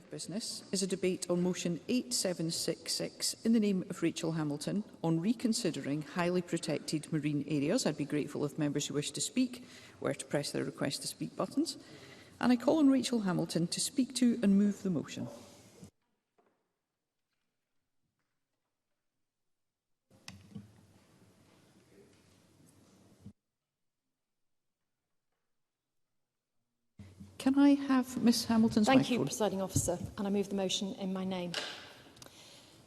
business is a debate on motion 8766 in the name of Rachel Hamilton on reconsidering highly protected marine areas. I'd be grateful if members who wish to speak were to press their request to speak buttons. And I call on Rachel Hamilton to speak to and move the motion. Can I have Ms Hamilton's microphone? Thank you, Presiding Officer, and I move the motion in my name.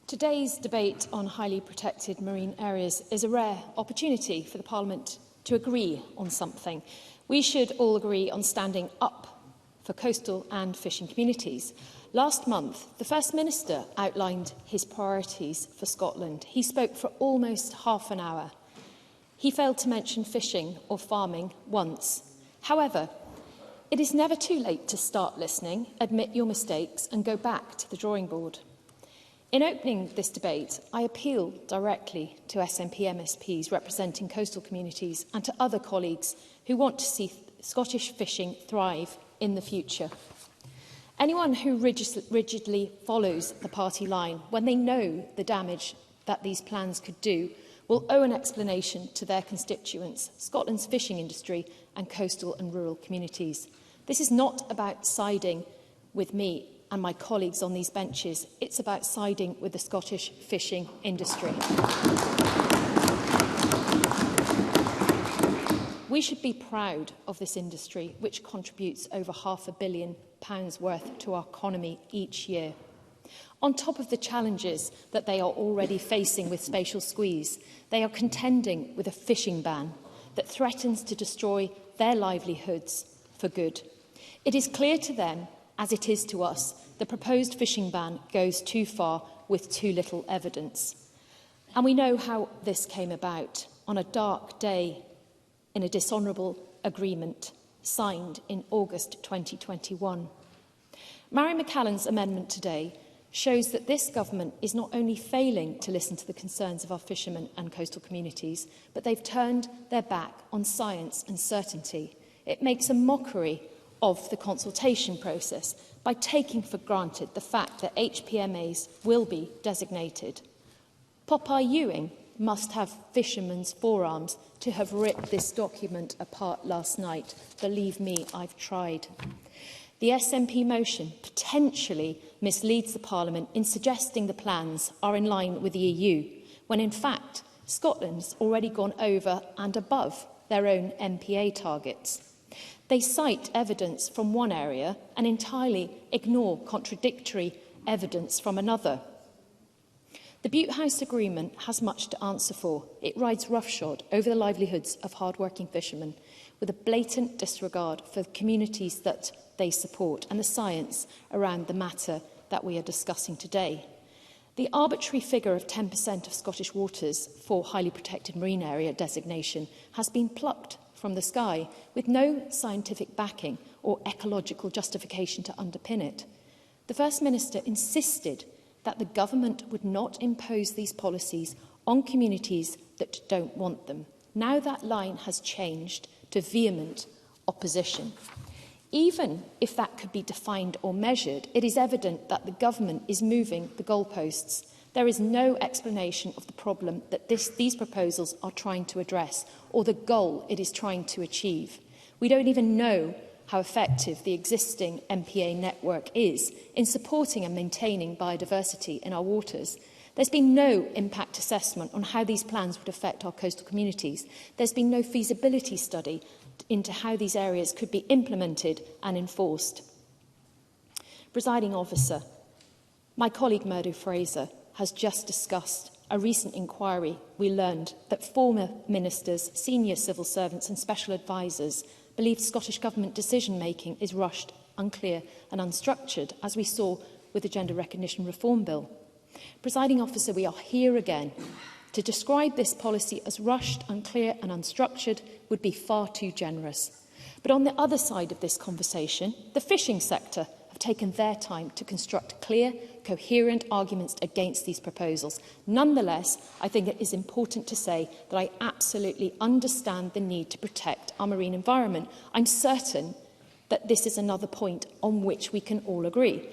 Today's debate on highly protected marine areas is a rare opportunity for the Parliament to agree on something. We should all agree on standing up for coastal and fishing communities. Last month, the First Minister outlined his priorities for Scotland. He spoke for almost half an hour. He failed to mention fishing or farming once. However, it is never too late to start listening, admit your mistakes and go back to the drawing board. In opening this debate, I appeal directly to SNP MSPs representing coastal communities and to other colleagues who want to see Scottish fishing thrive in the future. Anyone who rigidly follows the party line when they know the damage that these plans could do will owe an explanation to their constituents, Scotland's fishing industry and coastal and rural communities. This is not about siding with me and my colleagues on these benches. It's about siding with the Scottish fishing industry. We should be proud of this industry, which contributes over £500 million worth to our economy each year. On top of the challenges that they are already facing with spatial squeeze, they are contending with a fishing ban that threatens to destroy their livelihoods for good. It is clear to them, as it is to us, the proposed fishing ban goes too far with too little evidence. And we know how this came about on a dark day in a dishonourable agreement signed in August 2021. Mary McCallan's amendment today shows that this government is not only failing to listen to the concerns of our fishermen and coastal communities, but they've turned their back on science and certainty. It makes a mockery of the consultation process by taking for granted the fact that HPMAs will be designated. Popeye Ewing must have fishermen's forearms to have ripped this document apart last night. Believe me, I've tried. The SNP motion potentially misleads the Parliament in suggesting the plans are in line with the EU, when in fact Scotland's already gone over and above their own MPA targets. They cite evidence from one area and entirely ignore contradictory evidence from another. The Butte House Agreement has much to answer for. It rides roughshod over the livelihoods of hard-working fishermen with a blatant disregard for the communities that they support and the science around the matter that we are discussing today. The arbitrary figure of 10% of Scottish waters for highly protected marine area designation has been plucked from the sky with no scientific backing or ecological justification to underpin it. The First Minister insisted that the government would not impose these policies on communities that don't want them. Now that line has changed to vehement opposition. Even if that could be defined or measured, it is evident that the government is moving the goalposts. There is no explanation of the problem that these proposals are trying to address or the goal it is trying to achieve. We don't even know how effective the existing MPA network is in supporting and maintaining biodiversity in our waters. There's been no impact assessment on how these plans would affect our coastal communities. There's been no feasibility study into how these areas could be implemented and enforced. Presiding Officer, my colleague Murdo Fraser has just discussed a recent inquiry. We learned that former ministers, senior civil servants and special advisers believe Scottish Government decision-making is rushed, unclear and unstructured, as we saw with the Gender Recognition Reform Bill. Presiding Officer, we are here again. To describe this policy as rushed, unclear and unstructured would be far too generous. But on the other side of this conversation, the fishing sector have taken their time to construct clear, coherent arguments against these proposals. Nonetheless, I think it is important to say that I absolutely understand the need to protect our marine environment. I'm certain that this is another point on which we can all agree.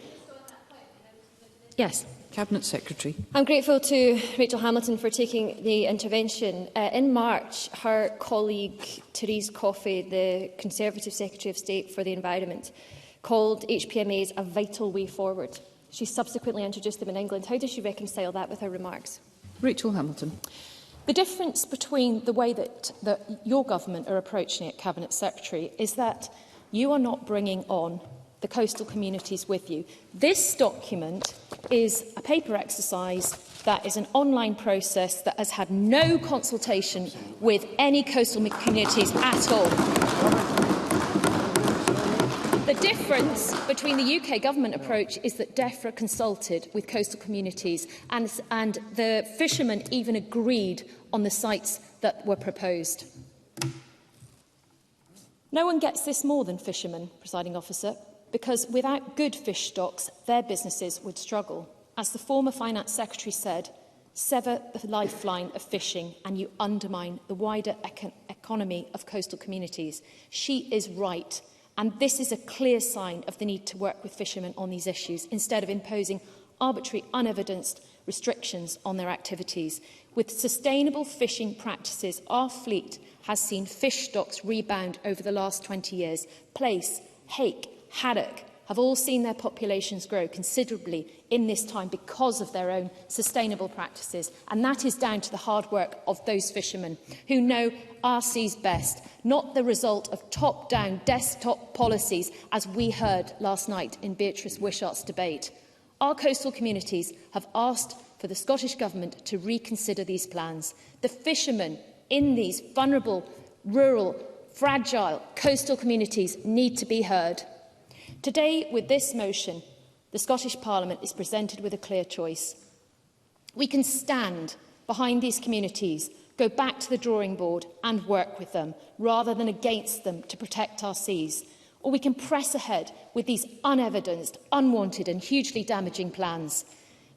Yes. Cabinet Secretary. I'm grateful to Rachel Hamilton for taking the intervention. In March, her colleague Therese Coffey, the Conservative Secretary of State for the Environment, called HPMAs a vital way forward. She subsequently introduced them in England. How does she reconcile that with her remarks? Rachel Hamilton. The difference between the way that your government are approaching it, Cabinet Secretary, is that you are not bringing on the coastal communities with you. This document is a paper exercise that is an online process that has had no consultation with any coastal communities at all. The difference between the UK government approach is that DEFRA consulted with coastal communities and the fishermen even agreed on the sites that were proposed. No one gets this more than fishermen, Presiding Officer, because without good fish stocks, their businesses would struggle. As the former Finance Secretary said, sever the lifeline of fishing and you undermine the wider economy of coastal communities. She is right, and this is a clear sign of the need to work with fishermen on these issues instead of imposing arbitrary, unevidenced restrictions on their activities. With sustainable fishing practices, our fleet has seen fish stocks rebound over the last 20 years. Plaice, hake, haddock have all seen their populations grow considerably in this time because of their own sustainable practices. And that is down to the hard work of those fishermen who know our seas best, not the result of top-down desktop policies, as we heard last night in Beatrice Wishart's debate. Our coastal communities have asked for the Scottish Government to reconsider these plans. The fishermen in these vulnerable, rural, fragile coastal communities need to be heard. Today, with this motion, the Scottish Parliament is presented with a clear choice. We can stand behind these communities, go back to the drawing board and work with them, rather than against them to protect our seas. Or we can press ahead with these unevidenced, unwanted and hugely damaging plans.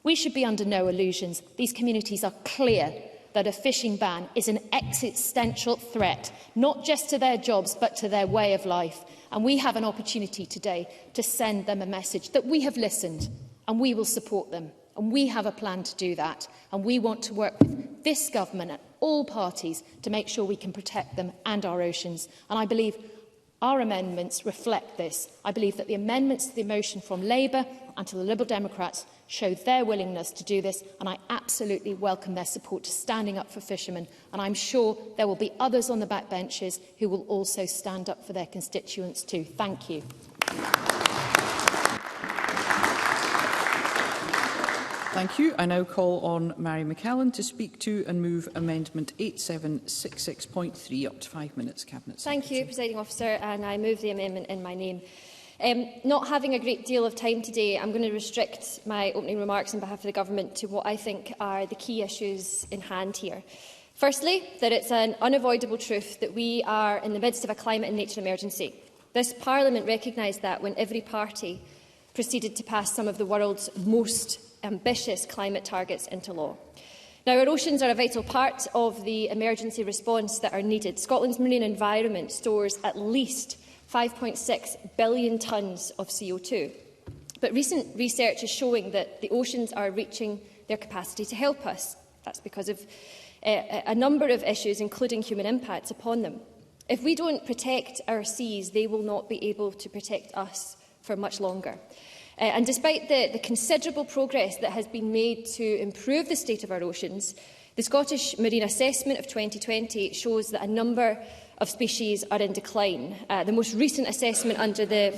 We should be under no illusions. These communities are clear that a fishing ban is an existential threat, not just to their jobs, but to their way of life. And we have an opportunity today to send them a message that we have listened and we will support them. And we have a plan to do that. And we want to work with this government and all parties to make sure we can protect them and our oceans. And I believe our amendments reflect this. I believe that the amendments to the motion from Labour and to the Liberal Democrats show their willingness to do this, and I absolutely welcome their support to standing up for fishermen. And I'm sure there will be others on the backbenches who will also stand up for their constituents too. Thank you. Thank you. I now call on Mary McCallan to speak to and move Amendment 8766.3. Up to 5 minutes, Cabinet Secretary. Thank you, Presiding Officer, and I move the amendment in my name. Not having a great deal of time today, I'm going to restrict my opening remarks on behalf of the Government to what I think are the key issues in hand here. Firstly, that it's an unavoidable truth that we are in the midst of a climate and nature emergency. This Parliament recognised that when every party proceeded to pass some of the world's most ambitious climate targets into law. Now, our oceans are a vital part of the emergency response that are needed. Scotland's marine environment stores at least 5.6 billion tonnes of CO2. But recent research is showing that the oceans are reaching their capacity to help us. That's because of a number of issues, including human impacts upon them. If we don't protect our seas, they will not be able to protect us for much longer. And despite the considerable progress that has been made to improve the state of our oceans, the Scottish Marine Assessment of 2020 shows that a number of species are in decline. The most recent assessment under the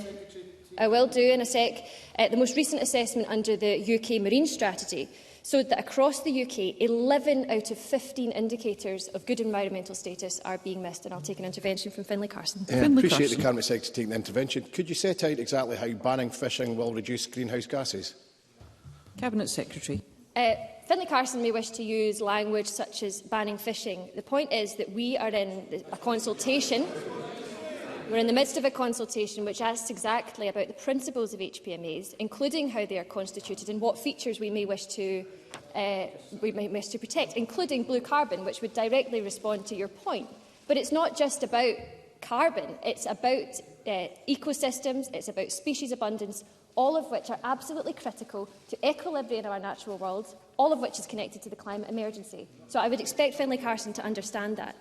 the most recent assessment under the UK Marine Strategy showed that across the UK, 11 out of 15 indicators of good environmental status are being missed. And I'll take an intervention from Finlay Carson. I appreciate the Cabinet Secretary taking the intervention. Could you set out exactly how banning fishing will reduce greenhouse gases? Cabinet Secretary. Finlay Carson may wish to use language such as banning fishing. The point is that we are in a consultation. We're in the midst of a consultation which asks exactly about the principles of HPMAs, including how they are constituted and what features we may wish to protect, including blue carbon, which would directly respond to your point. But it's not just about carbon, it's about ecosystems, it's about species abundance. all of which are absolutely critical to equilibrium in our natural world, all of which is connected to the climate emergency. So I would expect Finlay Carson to understand that.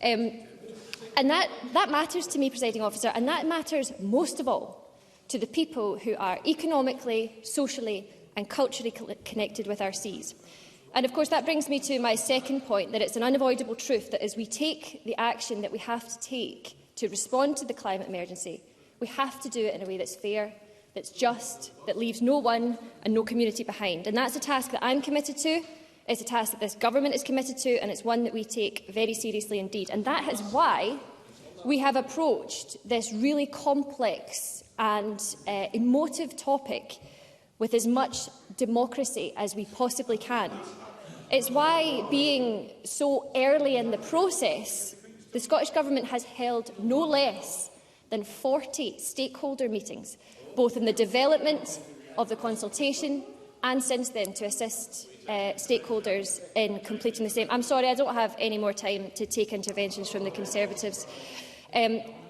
And that matters to me, Presiding Officer, and that matters most of all to the people who are economically, socially and culturally connected with our seas. And of course that brings me to my second point, that it's an unavoidable truth that as we take the action that we have to take to respond to the climate emergency, we have to do it in a way that's fair, that's just, that leaves no one and no community behind. And that's a task that I'm committed to, it's a task that this government is committed to, and it's one that we take very seriously indeed. And that is why we have approached this really complex and emotive topic with as much democracy as we possibly can. It's why, being so early in the process, the Scottish Government has held no less than 40 stakeholder meetings, both in the development of the consultation and since then to assist stakeholders in completing the same. I'm sorry, I don't have any more time to take interventions from the Conservatives.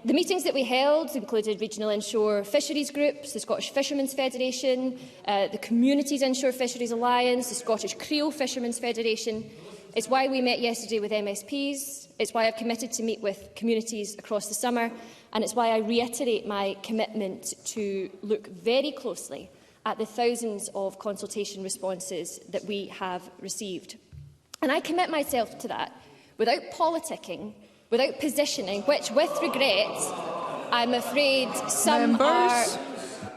The meetings that we held included regional inshore fisheries groups, the Scottish Fishermen's Federation, the Communities Inshore Fisheries Alliance, the Scottish Creole Fishermen's Federation. It's why we met yesterday with MSPs, it's why I've committed to meet with communities across the summer, and it's why I reiterate my commitment to look very closely at the thousands of consultation responses that we have received. And I commit myself to that without politicking, without positioning, which, with regret, I'm afraid some are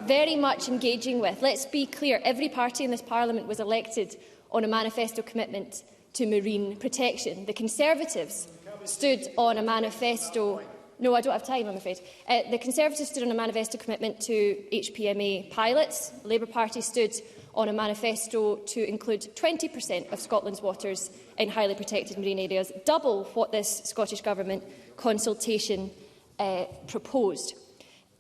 very much engaging with. Let's be clear, every party in this Parliament was elected on a manifesto commitment to marine protection. The Conservatives stood on a manifesto... No, I don't have time, I'm afraid. The Conservatives stood on a manifesto commitment to HPMA pilots. The Labour Party stood on a manifesto to include 20% of Scotland's waters in highly protected marine areas, double what this Scottish Government consultation proposed.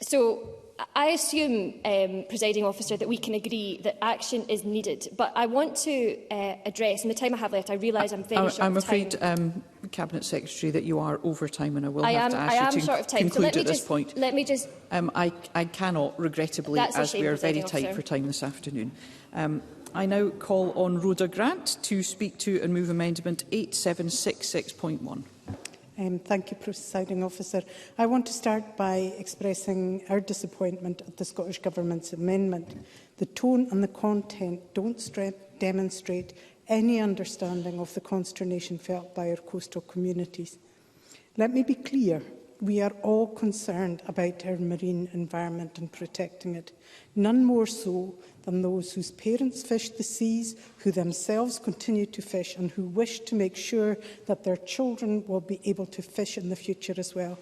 So I assume, Presiding Officer, that we can agree that action is needed. But I want to address, in the time I have left, I realise I'm very short of time. I'm afraid, Cabinet Secretary, that you are over time, and I will have to ask you to conclude at this point. Let me just... I cannot, regrettably, as we are very tight for time this afternoon. I now call on Rhoda Grant to speak to and move Amendment 8766.1. Thank you, Presiding Officer. I want to start by expressing our disappointment at the Scottish Government's amendment. The tone and the content don't demonstrate any understanding of the consternation felt by our coastal communities. Let me be clear. We are all concerned about our marine environment and protecting it, none more so than those whose parents fish the seas, who themselves continue to fish and who wish to make sure that their children will be able to fish in the future as well.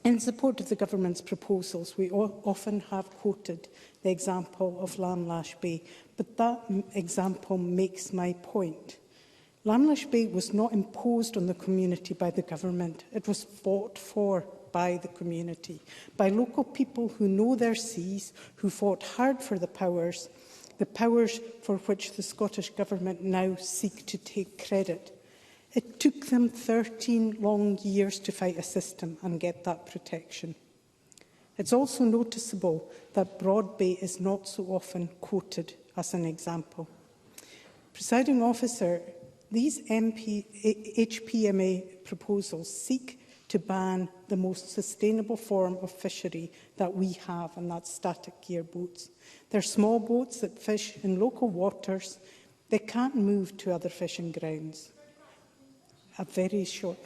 In support of the Government's proposals, we often have quoted the example of Lamlash Bay, but that example makes my point. Lamlash Bay was not imposed on the community by the Government. It was fought for by the community, by local people who know their seas, who fought hard for the powers for which the Scottish Government now seek to take credit. It took them 13 long years to fight a system and get that protection. It's also noticeable that Broad Bay is not so often quoted as an example. Presiding Officer, these HPMA proposals seek to ban the most sustainable form of fishery that we have, and that's static gear boats. They're small boats that fish in local waters. They can't move to other fishing grounds. A very short...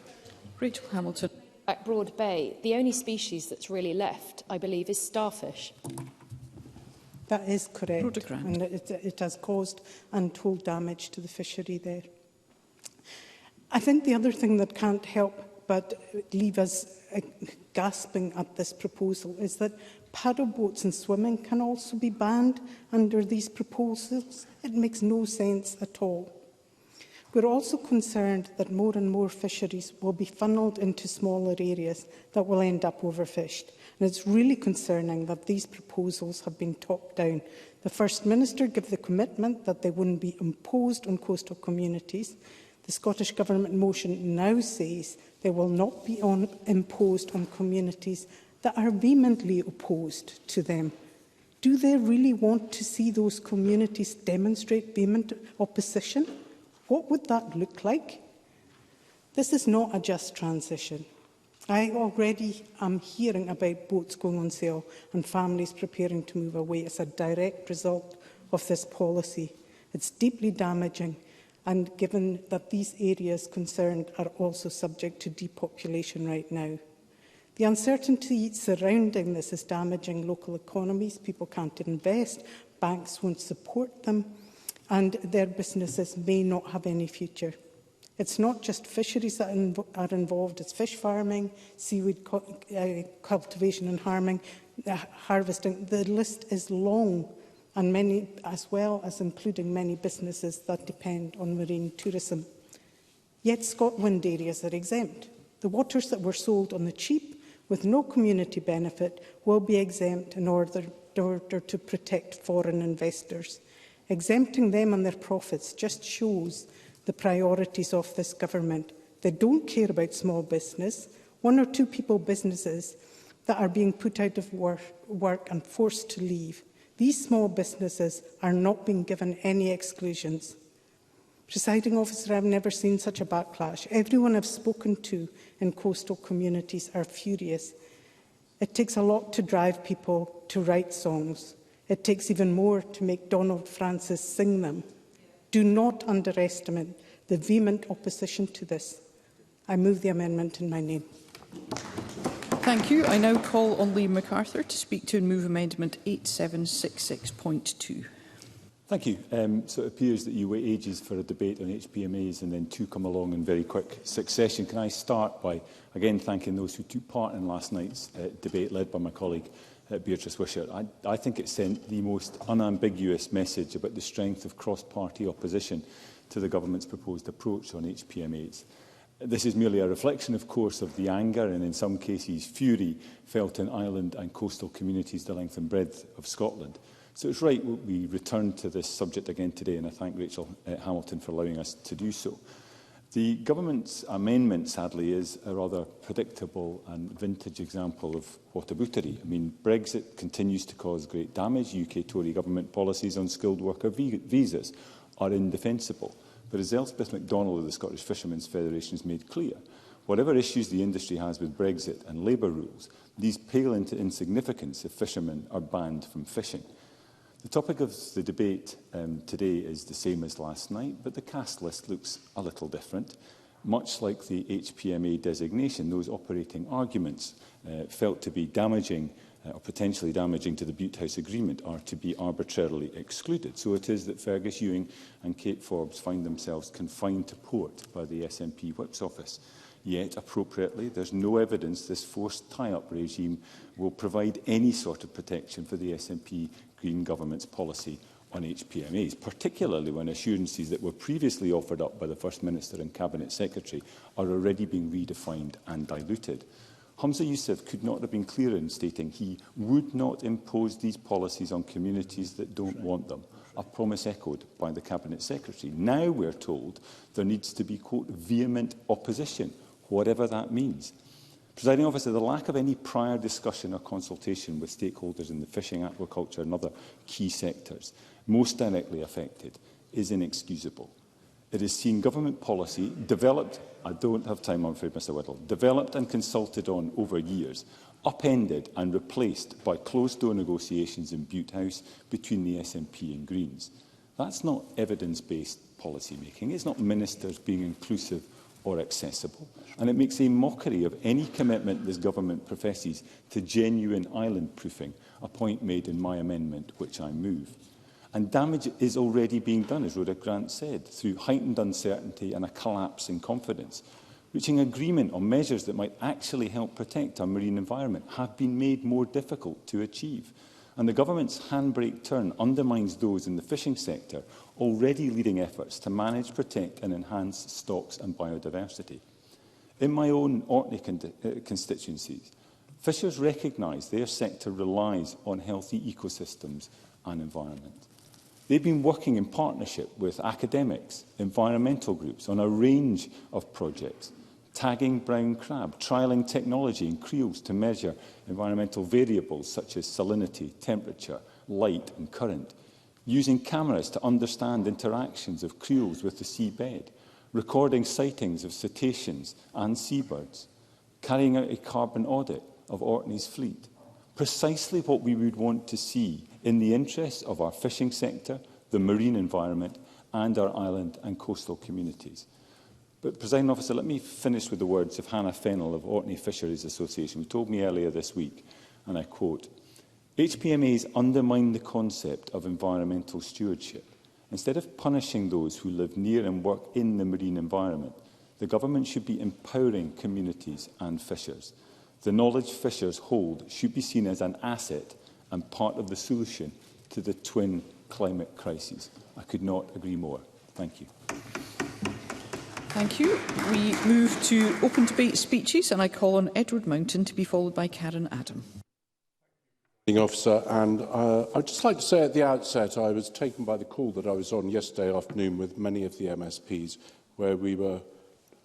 Rachel Hamilton. At Broad Bay, the only species that's really left, I believe, is starfish. That is correct, and it has caused untold damage to the fishery there. I think the other thing that can't help but leave us gasping at this proposal is that paddle boats and swimming can also be banned under these proposals. It makes no sense at all. We're also concerned that more and more fisheries will be funnelled into smaller areas that will end up overfished. And it's really concerning that these proposals have been talked down. The First Minister gave the commitment that they wouldn't be imposed on coastal communities. The Scottish Government motion now says they will not be imposed on communities that are vehemently opposed to them. Do they really want to see those communities demonstrate vehement opposition? What would that look like? This is not a just transition. I already am hearing about boats going on sale and families preparing to move away as a direct result of this policy. It's deeply damaging, and given that these areas concerned are also subject to depopulation right now. The uncertainty surrounding this is damaging local economies. People can't invest, banks won't support them, and their businesses may not have any future. It's not just fisheries that are involved, it's fish farming, seaweed cultivation and harvesting. The list is long, and many, as well as including many businesses that depend on marine tourism. Yet Scotland areas are exempt. The waters that were sold on the cheap with no community benefit will be exempt in order to protect foreign investors. Exempting them and their profits just shows the priorities of this government. They don't care about small business. One or two people businesses that are being put out of work and forced to leave. These small businesses are not being given any exclusions. Presiding officer, I've never seen such a backlash. Everyone I've spoken to in coastal communities are furious. It takes a lot to drive people to write songs. It takes even more to make Donald Francis sing them. Do not underestimate the vehement opposition to this. I move the amendment in my name. Thank you. I now call on Liam MacArthur to speak to and move Amendment 8766.2. Thank you. So it appears that you wait ages for a debate on HPMAs and then two come along in very quick succession. Can I start by again thanking those who took part in last night's debate led by my colleague Beatrice Wishart. I think it sent the most unambiguous message about the strength of cross-party opposition to the government's proposed approach on HPMAs. This is merely a reflection, of course, of the anger and in some cases fury felt in island and coastal communities the length and breadth of Scotland. So it's right we return to this subject again today, and I thank Rachel Hamilton for allowing us to do so. The government's amendment, sadly, is a rather predictable and vintage example of whataboutery. I mean, Brexit continues to cause great damage. UK Tory government policies on skilled worker visas are indefensible. But as Elspeth MacDonald of the Scottish Fishermen's Federation has made clear, whatever issues the industry has with Brexit and labour rules, these pale into insignificance if fishermen are banned from fishing. The topic of the debate today is the same as last night, but the cast list looks a little different. Much like the HPMA designation, those operating arguments felt to be damaging or potentially damaging to the Butte House Agreement are to be arbitrarily excluded. So it is that Fergus Ewing and Kate Forbes find themselves confined to port by the SNP Whip's office. Yet, appropriately, there's no evidence this forced tie-up regime will provide any sort of protection for the SNP Green Government's policy on HPMAs, particularly when assurances that were previously offered up by the First Minister and Cabinet Secretary are already being redefined and diluted. Humza Yousaf could not have been clearer in stating he would not impose these policies on communities that don't want them, a promise echoed by the Cabinet Secretary. Now we're told there needs to be, quote, vehement opposition, whatever that means. Presiding Officer, the lack of any prior discussion or consultation with stakeholders in the fishing, aquaculture and other key sectors most directly affected is inexcusable. It has seen government policy developed, I don't have time, I'm afraid, Mr Whittle, developed and consulted on over years, upended and replaced by closed-door negotiations in Butte House between the SNP and Greens. That's not evidence-based policy making. It's not ministers being inclusive or accessible. And it makes a mockery of any commitment this government professes to genuine island-proofing, a point made in my amendment, which I move. And damage is already being done, as Rhoda Grant said, through heightened uncertainty and a collapse in confidence. Reaching agreement on measures that might actually help protect our marine environment have been made more difficult to achieve. And the government's handbrake turn undermines those in the fishing sector already leading efforts to manage, protect and enhance stocks and biodiversity. In my own Orkney constituencies, fishers recognise their sector relies on healthy ecosystems and environment. They've been working in partnership with academics, environmental groups on a range of projects, tagging brown crab, trialling technology in creels to measure environmental variables such as salinity, temperature light and current, using cameras to understand interactions of creels with the seabed, recording sightings of cetaceans and seabirds, carrying out a carbon audit of Orkney's fleet. Precisely what we would want to see in the interests of our fishing sector, the marine environment and our island and coastal communities. But, Presiding Officer, let me finish with the words of Hannah Fennell of Orkney Fisheries Association, who told me earlier this week, and I quote, "HPMAs undermine the concept of environmental stewardship. Instead of punishing those who live near and work in the marine environment, the government should be empowering communities and fishers. The knowledge fishers hold should be seen as an asset and part of the solution to the twin climate crises." I could not agree more. Thank you. Thank you. We move to open debate speeches, and I call on Edward Mountain to be followed by Karen Adam. Officer, and I'd just like to say at the outset I was taken by the call that I was on yesterday afternoon with many of the MSPs, where we were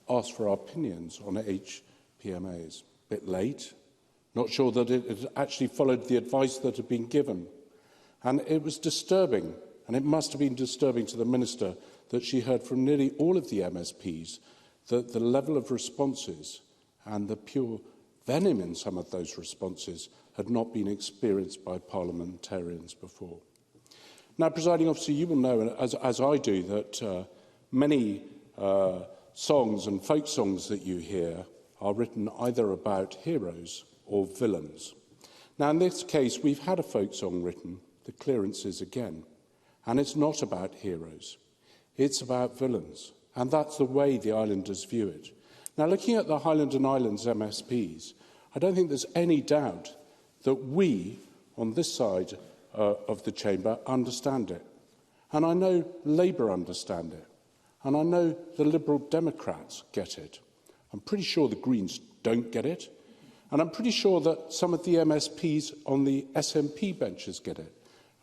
asked for our opinions on HPMAs. A bit late, not sure that it had actually followed the advice that had been given. And it was disturbing, and it must have been disturbing to the Minister, that she heard from nearly all of the MSPs that the level of responses and the pure venom in some of those responses had not been experienced by parliamentarians before. Now, Presiding Officer, you will know, as I do, that many songs and folk songs that you hear are written either about heroes or villains. Now, in this case, we've had a folk song written, The Clearances Again, and it's not about heroes. It's about villains, and that's the way the islanders view it. Now, looking at the Highland and Islands MSPs, I don't think there's any doubt that we, on this side of the chamber, understand it. And I know Labour understand it. And I know the Liberal Democrats get it. I'm pretty sure the Greens don't get it. And I'm pretty sure that some of the MSPs on the SNP benches get it.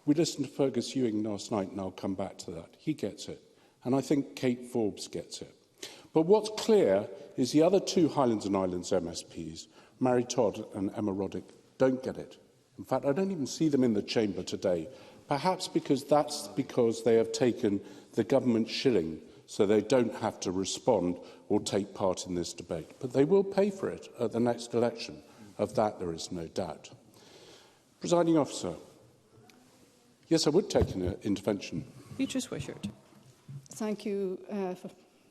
We listened to Fergus Ewing last night, and I'll come back to that. He gets it. And I think Kate Forbes gets it. But what's clear is the other two Highlands and Islands MSPs, Mary Todd and Emma Roddick, don't get it. In fact, I don't even see them in the chamber today, perhaps because they have taken the government shilling so they don't have to respond or take part in this debate. But they will pay for it at the next election. Of that, there is no doubt. Presiding Officer, yes, I would take an intervention. Beatrice Wishart. Thank you,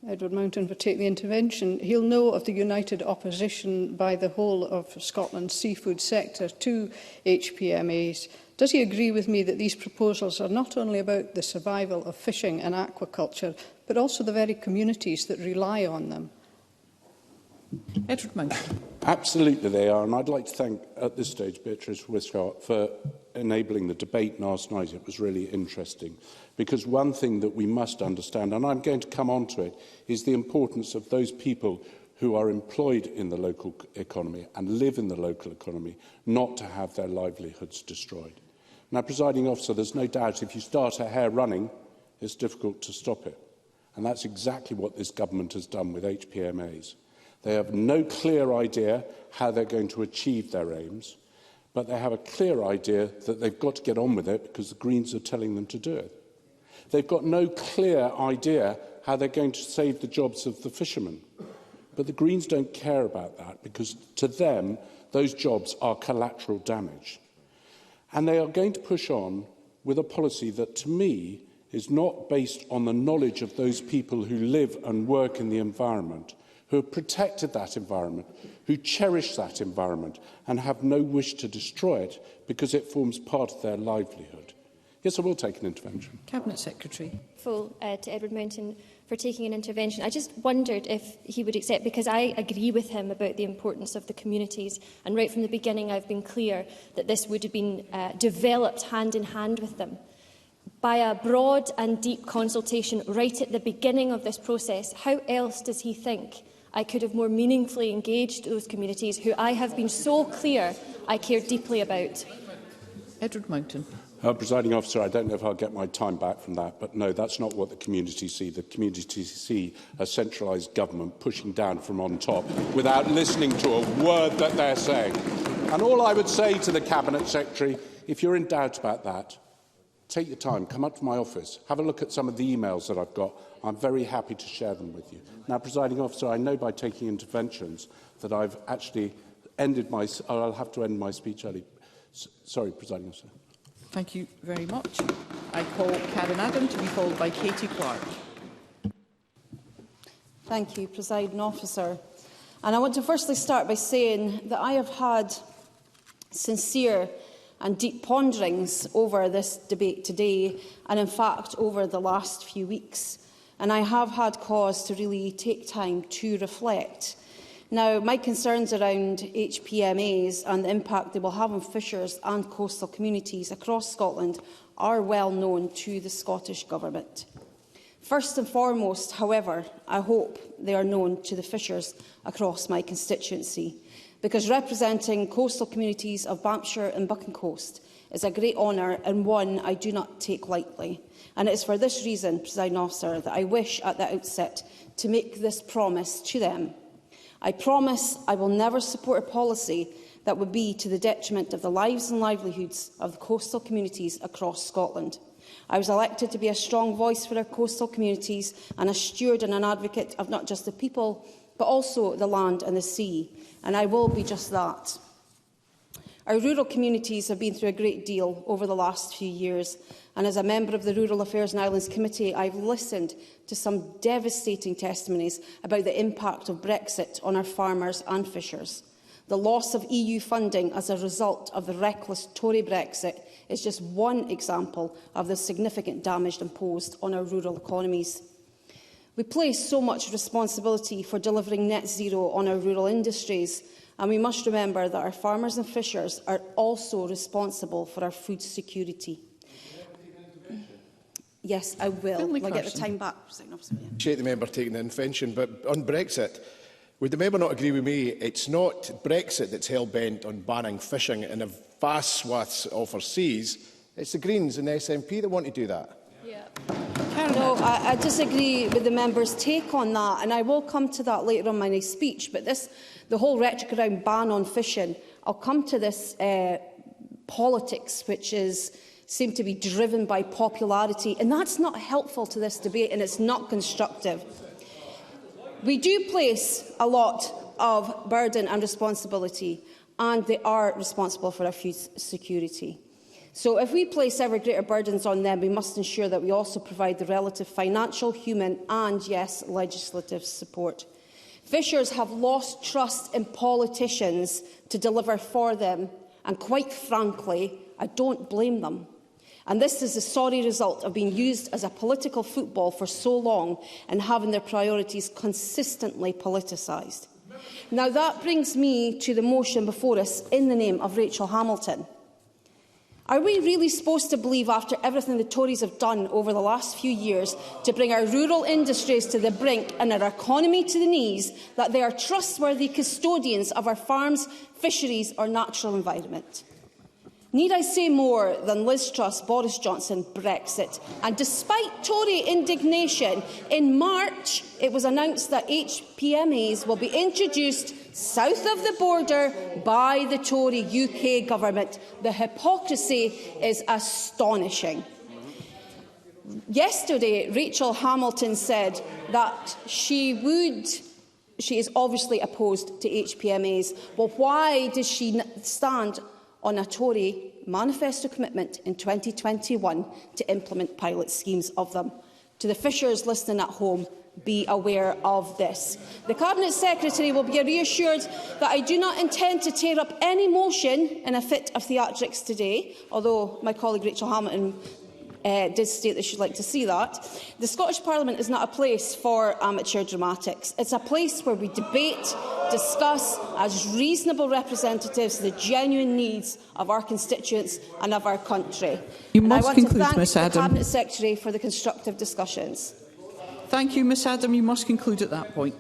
Edward Mountain, for taking the intervention. He'll know of the united opposition by the whole of Scotland's seafood sector to HPMAs. Does he agree with me that these proposals are not only about the survival of fishing and aquaculture, but also the very communities that rely on them? Edward Mountain. Absolutely they are, and I'd like to thank, at this stage, Beatrice Wishart for enabling the debate last night. It was really interesting, because one thing that we must understand, and I'm going to come on to it, is the importance of those people who are employed in the local economy and live in the local economy, not to have their livelihoods destroyed. Now, Presiding Officer, there's no doubt if you start a hare running, it's difficult to stop it. And that's exactly what this government has done with HPMAs. They have no clear idea how they're going to achieve their aims, but they have a clear idea that they've got to get on with it because the Greens are telling them to do it. They've got no clear idea how they're going to save the jobs of the fishermen. But the Greens don't care about that because, to them, those jobs are collateral damage. And they are going to push on with a policy that, to me, is not based on the knowledge of those people who live and work in the environment, who have protected that environment, who cherish that environment and have no wish to destroy it because it forms part of their livelihood. Yes, I will take an intervention. Cabinet Secretary. To Edward Mountain for taking an intervention. I just wondered if he would accept, because I agree with him about the importance of the communities, and right from the beginning I've been clear that this would have been developed hand in hand with them. By a broad and deep consultation right at the beginning of this process, how else does he think I could have more meaningfully engaged those communities who I have been so clear I care deeply about? Edward Mountain. Presiding Officer, I don't know if I'll get my time back from that, but no, that's not what the communities see. The communities see a centralised government pushing down from on top without listening to a word that they're saying. And all I would say to the Cabinet Secretary, if you're in doubt about that, take your time, come up to my office, have a look at some of the emails that I've got. I'm very happy to share them with you. Now, Presiding Officer, I know by taking interventions that I've actually ended my... I'll have to end my speech early. Sorry, Presiding Officer. Thank you very much. I call Karen Adam to be followed by Katie Clark. Thank you, Presiding Officer. And I want to firstly start by saying that I have had sincere and deep ponderings over this debate today, and in fact over the last few weeks. And I have had cause to really take time to reflect. Now, my concerns around HPMAs and the impact they will have on fishers and coastal communities across Scotland are well known to the Scottish Government. First and foremost, however, I hope they are known to the fishers across my constituency, because representing coastal communities of Banffshire and Buchan Coast is a great honour and one I do not take lightly. And it is for this reason, Presiding Officer, that I wish at the outset to make this promise to them. I promise I will never support a policy that would be to the detriment of the lives and livelihoods of the coastal communities across Scotland. I was elected to be a strong voice for our coastal communities and a steward and an advocate of not just the people, but also the land and the sea, and I will be just that. Our rural communities have been through a great deal over the last few years, and as a member of the Rural Affairs and Islands Committee, I have listened to some devastating testimonies about the impact of Brexit on our farmers and fishers. The loss of EU funding as a result of the reckless Tory Brexit is just one example of the significant damage imposed on our rural economies. We place so much responsibility for delivering net zero on our rural industries, and we must remember that our farmers and fishers are also responsible for our food security. Yes, I will. Will I get the time back? I appreciate the member taking the intervention, but on Brexit, would the member not agree with me? It's not Brexit that's hell-bent on banning fishing in a vast swathes of our seas. It's the Greens and the SNP that want to do that. Yeah. No, I disagree with the member's take on that, and I will come to that later on in my speech. But the whole rhetoric around ban on fishing, I'll come to this politics, which seem to be driven by popularity, and that's not helpful to this debate, and it's not constructive. We do place a lot of burden and responsibility, and they are responsible for our food security. So if we place ever greater burdens on them, we must ensure that we also provide the relative financial, human and, yes, legislative support. Fishers have lost trust in politicians to deliver for them, and quite frankly, I don't blame them. And this is the sorry result of being used as a political football for so long and having their priorities consistently politicised. Now that brings me to the motion before us in the name of Rachel Hamilton. Are we really supposed to believe, after everything the Tories have done over the last few years to bring our rural industries to the brink and our economy to the knees, that they are trustworthy custodians of our farms, fisheries or natural environment? Need I say more than Liz Truss, Boris Johnson, Brexit? And despite Tory indignation, in March it was announced that HPMAs will be introduced south of the border by the Tory UK government. The hypocrisy is astonishing. Yesterday, Rachel Hamilton said that she is obviously opposed to HPMAs. Well, why does she stand on a Tory manifesto commitment in 2021 to implement pilot schemes of them? To the fishers listening at home, be aware of this. The Cabinet Secretary will be reassured that I do not intend to tear up any motion in a fit of theatrics today, although my colleague Rachel Hamilton did state that she'd like to see that. The Scottish Parliament is not a place for amateur dramatics. It's a place where we debate, discuss as reasonable representatives the genuine needs of our constituents and of our country. You must conclude, I want to Ms thank the Adam. Cabinet Secretary for the constructive discussions. Thank you, Ms Adam. You must conclude at that point.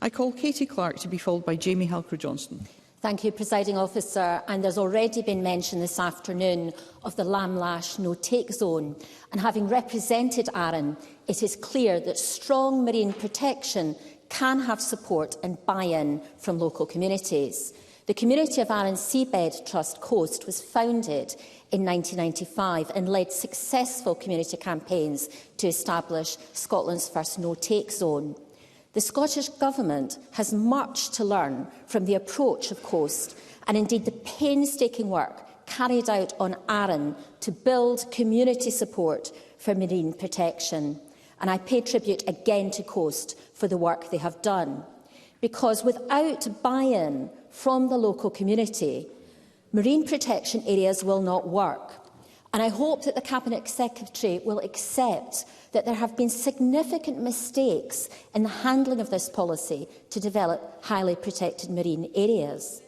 I call Katie Clark to be followed by Jamie Halcrow-Johnston. Thank you, Presiding Officer. And there's already been mention this afternoon of the Lamlash no-take zone. And having represented Arran, it is clear that strong marine protection can have support and buy-in from local communities. The community of Arran Seabed Trust Coast was founded in 1995 and led successful community campaigns to establish Scotland's first no-take zone. The Scottish Government has much to learn from the approach of Coast and indeed the painstaking work carried out on Arran to build community support for marine protection. And I pay tribute again to Coast for the work they have done. Because without buy-in from the local community, marine protection areas will not work. And I hope that the Cabinet Secretary will accept that there have been significant mistakes in the handling of this policy to develop highly protected marine areas.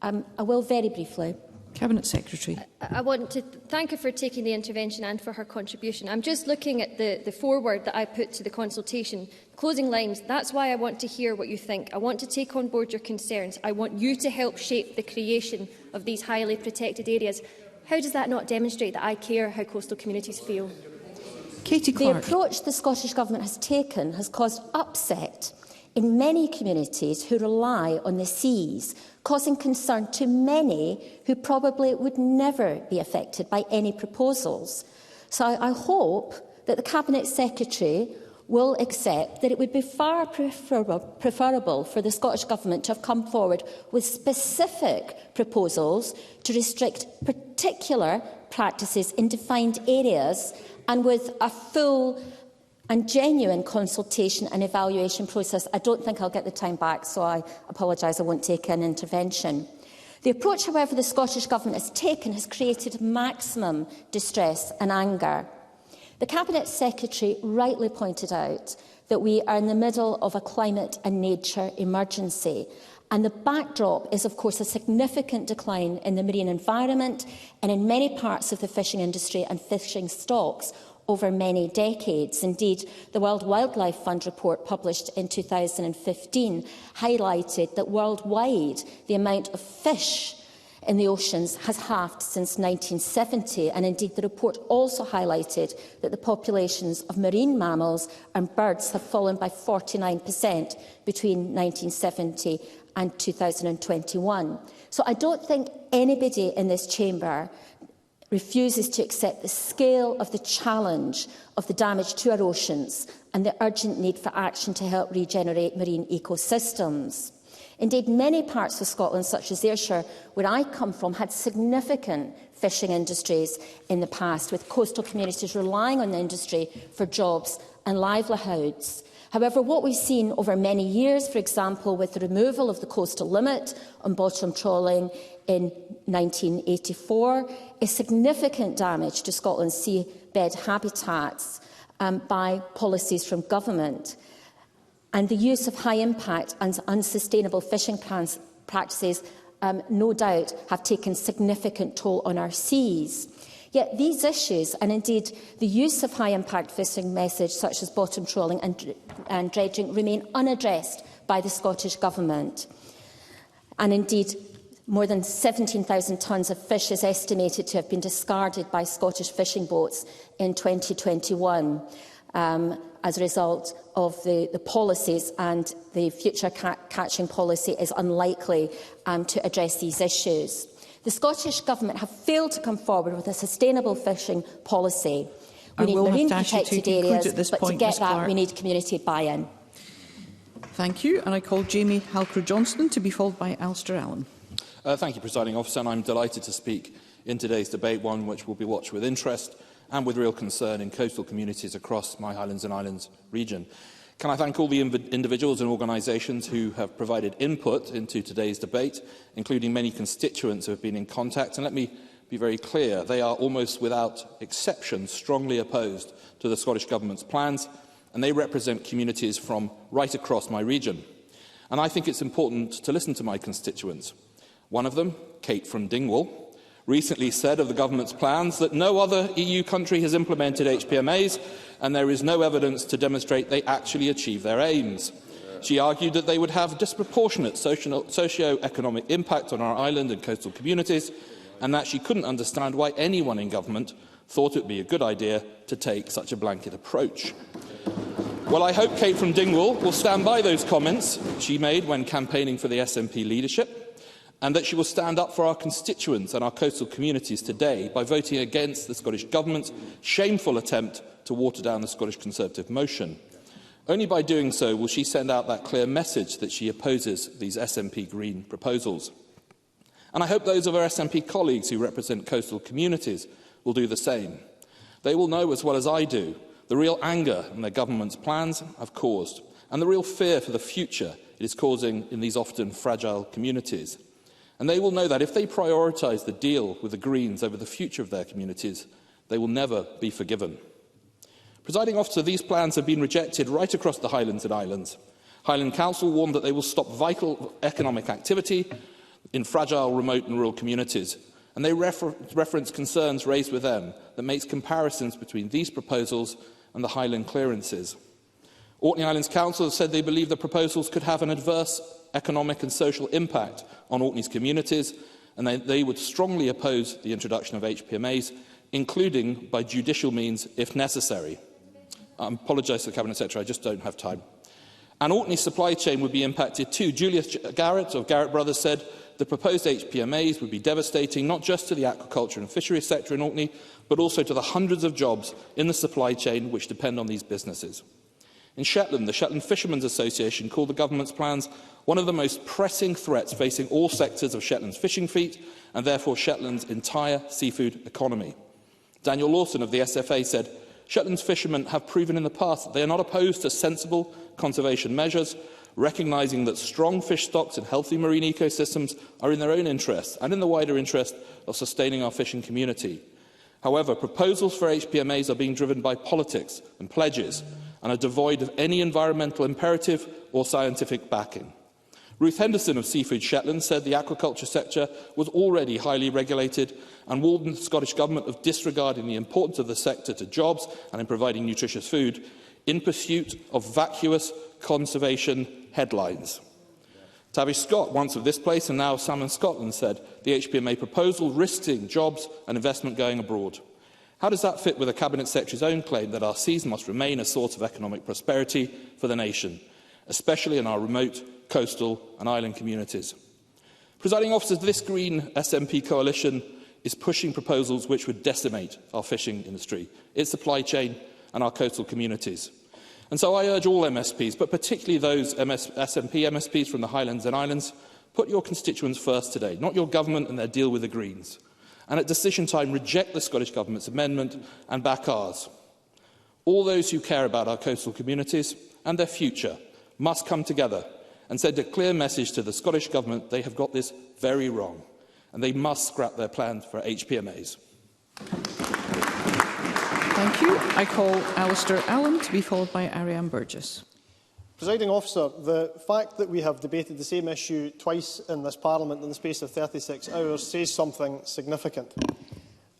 I will very briefly. Cabinet Secretary. I want to thank her for taking the intervention and for her contribution. I'm just looking at the foreword that I put to the consultation. Closing lines, that's why I want to hear what you think. I want to take on board your concerns. I want you to help shape the creation of these highly protected areas. How does that not demonstrate that I care how coastal communities feel? Katie Clark. The approach the Scottish Government has taken has caused upset in many communities who rely on the seas, causing concern to many who probably would never be affected by any proposals. So I hope that the Cabinet Secretary will accept that it would be far preferable for the Scottish Government to have come forward with specific proposals to restrict particular practices in defined areas and with a full and genuine consultation and evaluation process. I don't think I'll get the time back, so I apologise, I won't take an intervention. The approach, however, the Scottish Government has taken has created maximum distress and anger. The Cabinet Secretary rightly pointed out that we are in the middle of a climate and nature emergency, and the backdrop is, of course, a significant decline in the marine environment and in many parts of the fishing industry and fishing stocks over many decades. Indeed, the World Wildlife Fund report published in 2015 highlighted that worldwide the amount of fish in the oceans has halved since 1970, and indeed the report also highlighted that the populations of marine mammals and birds have fallen by 49% between 1970 and 2021. So I don't think anybody in this chamber refuses to accept the scale of the challenge of the damage to our oceans and the urgent need for action to help regenerate marine ecosystems. Indeed, many parts of Scotland, such as Ayrshire, where I come from, had significant fishing industries in the past, with coastal communities relying on the industry for jobs and livelihoods. However, what we've seen over many years, for example, with the removal of the coastal limit on bottom trawling in 1984, is significant damage to Scotland's seabed habitats by policies from government. And the use of high-impact and unsustainable fishing practices, no doubt, have taken significant toll on our seas. Yet these issues, and indeed the use of high-impact fishing methods such as bottom trawling and dredging, remain unaddressed by the Scottish Government. And indeed, more than 17,000 tonnes of fish is estimated to have been discarded by Scottish fishing boats in 2021 as a result of the policies, and the future catching policy is unlikely to address these issues. The Scottish Government have failed to come forward with a sustainable fishing policy. We need marine protected areas, but to get that we need community buy-in. Thank you. And I call Jamie Halcrow-Johnston to be followed by Alistair Allen. Thank you, Presiding Officer, and I'm delighted to speak in today's debate, one which will be watched with interest and with real concern in coastal communities across my Highlands and Islands region. Can I thank all the individuals and organisations who have provided input into today's debate, including many constituents who have been in contact. And let me be very clear, they are almost without exception strongly opposed to the Scottish Government's plans, and they represent communities from right across my region. And I think it's important to listen to my constituents. One of them, Kate from Dingwall, recently said of the Government's plans that no other EU country has implemented HPMAs and there is no evidence to demonstrate they actually achieve their aims. She argued that they would have disproportionate socio-economic impact on our island and coastal communities, and that she couldn't understand why anyone in government thought it would be a good idea to take such a blanket approach. Well, I hope Kate from Dingwall will stand by those comments she made when campaigning for the SNP leadership, and that she will stand up for our constituents and our coastal communities today by voting against the Scottish Government's shameful attempt to water down the Scottish Conservative motion. Only by doing so will she send out that clear message that she opposes these SNP Green proposals. And I hope those of our SNP colleagues who represent coastal communities will do the same. They will know as well as I do the real anger their government's plans have caused, and the real fear for the future it is causing in these often fragile communities. And they will know that if they prioritise the deal with the Greens over the future of their communities, they will never be forgiven. Presiding Officer, these plans have been rejected right across the Highlands and Islands. Highland Council warned that they will stop vital economic activity in fragile, remote and rural communities, and they reference concerns raised with them that makes comparisons between these proposals and the Highland clearances. Orkney Islands Council has said they believe the proposals could have an adverse economic and social impact on Orkney's communities, and they would strongly oppose the introduction of HPMAs, including by judicial means if necessary. I apologise to the Cabinet Secretary, I just don't have time. And Orkney's supply chain would be impacted too. Julius Garrett of Garrett Brothers said the proposed HPMAs would be devastating not just to the aquaculture and fisheries sector in Orkney, but also to the hundreds of jobs in the supply chain which depend on these businesses. In Shetland, the Shetland Fishermen's Association called the government's plans one of the most pressing threats facing all sectors of Shetland's fishing fleet and therefore Shetland's entire seafood economy. Daniel Lawson of the SFA said, Shetland's fishermen have proven in the past that they are not opposed to sensible conservation measures, recognising that strong fish stocks and healthy marine ecosystems are in their own interest and in the wider interest of sustaining our fishing community. However, proposals for HPMAs are being driven by politics and pledges and are devoid of any environmental imperative or scientific backing. Ruth Henderson of Seafood Shetland said the aquaculture sector was already highly regulated and warned the Scottish Government of disregarding the importance of the sector to jobs and in providing nutritious food in pursuit of vacuous conservation headlines. Tavish Scott, once of this place and now Salmon Scotland, said the HPMA proposal risking jobs and investment going abroad. How does that fit with the Cabinet Secretary's own claim that our seas must remain a source of economic prosperity for the nation, especially in our remote, coastal and island communities? Presiding Officers, this Green SNP coalition is pushing proposals which would decimate our fishing industry, its supply chain and our coastal communities. And so I urge all MSPs, but particularly those SNP MSPs from the Highlands and Islands, put your constituents first today, not your government and their deal with the Greens. And at decision time, reject the Scottish Government's amendment and back ours. All those who care about our coastal communities and their future must come together and send a clear message to the Scottish Government they have got this very wrong, and they must scrap their plans for HPMAs. Thank you. I call Alistair Allen to be followed by Ariane Burgess. Presiding Officer, the fact that we have debated the same issue twice in this Parliament in the space of 36 hours says something significant.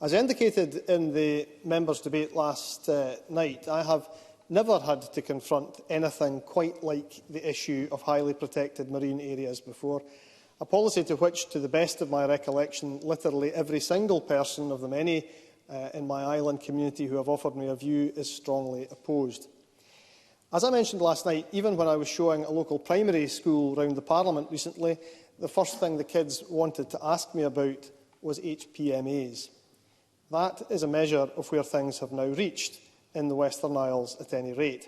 As indicated in the members' debate last night, I have never had to confront anything quite like the issue of highly protected marine areas before, a policy to which, to the best of my recollection, literally every single person of the many in my island community who have offered me a view is strongly opposed. As I mentioned last night, even when I was showing a local primary school round the Parliament recently, the first thing the kids wanted to ask me about was HPMAs. That is a measure of where things have now reached in the Western Isles at any rate.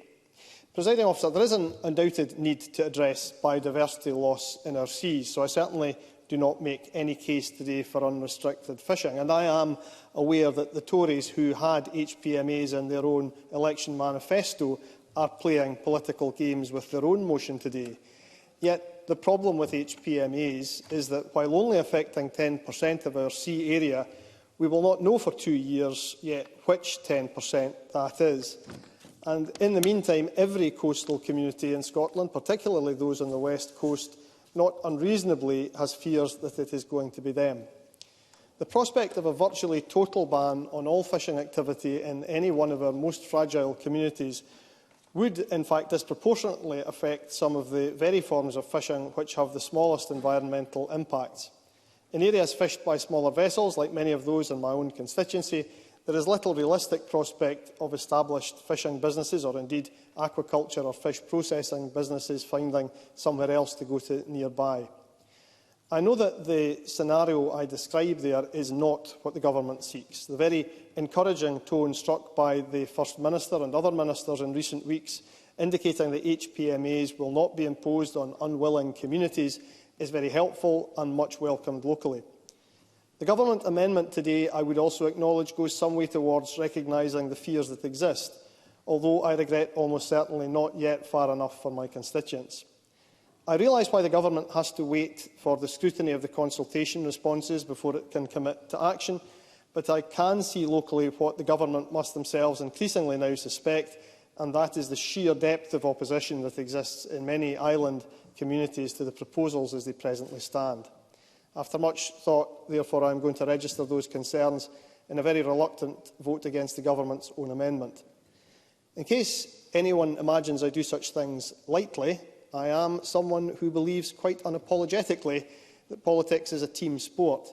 Presiding Officer, there is an undoubted need to address biodiversity loss in our seas, so I certainly do not make any case today for unrestricted fishing. And I am aware that the Tories who had HPMAs in their own election manifesto are playing political games with their own motion today. Yet the problem with HPMAs is that while only affecting 10% of our sea area, we will not know for 2 years yet which 10% that is. And in the meantime, every coastal community in Scotland, particularly those on the west coast, not unreasonably has fears that it is going to be them. The prospect of a virtually total ban on all fishing activity in any one of our most fragile communities would, in fact, disproportionately affect some of the very forms of fishing which have the smallest environmental impacts. In areas fished by smaller vessels, like many of those in my own constituency, there is little realistic prospect of established fishing businesses, or indeed aquaculture or fish processing businesses, finding somewhere else to go to nearby. I know that the scenario I describe there is not what the Government seeks. The very encouraging tone struck by the First Minister and other ministers in recent weeks, indicating that HPMAs will not be imposed on unwilling communities, is very helpful and much welcomed locally. The Government amendment today, I would also acknowledge, goes some way towards recognising the fears that exist, although I regret almost certainly not yet far enough for my constituents. I realise why the Government has to wait for the scrutiny of the consultation responses before it can commit to action, but I can see locally what the Government must themselves increasingly now suspect, and that is the sheer depth of opposition that exists in many island communities to the proposals as they presently stand. After much thought, therefore, I am going to register those concerns in a very reluctant vote against the Government's own amendment. In case anyone imagines I do such things lightly, I am someone who believes quite unapologetically that politics is a team sport.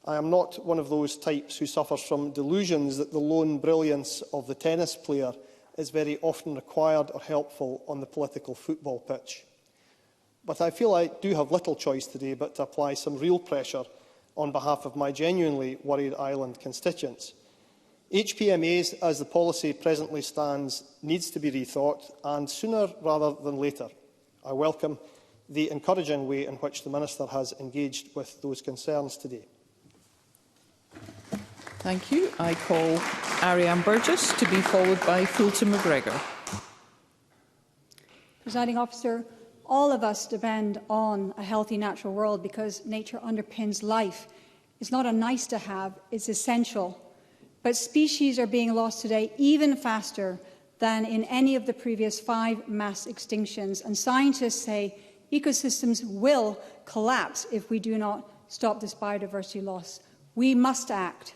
I am not one of those types who suffers from delusions that the lone brilliance of the tennis player is very often required or helpful on the political football pitch. But I feel I do have little choice today but to apply some real pressure on behalf of my genuinely worried island constituents. HPMAs, as the policy presently stands, needs to be rethought, and sooner rather than later. I welcome the encouraging way in which the Minister has engaged with those concerns today. Thank you. I call Ariane Burgess to be followed by Fulton McGregor. Presiding Officer, all of us depend on a healthy natural world because nature underpins life. It's not a nice to have, it's essential. But species are being lost today even faster than in any of the previous 5 mass extinctions. And scientists say ecosystems will collapse if we do not stop this biodiversity loss. We must act.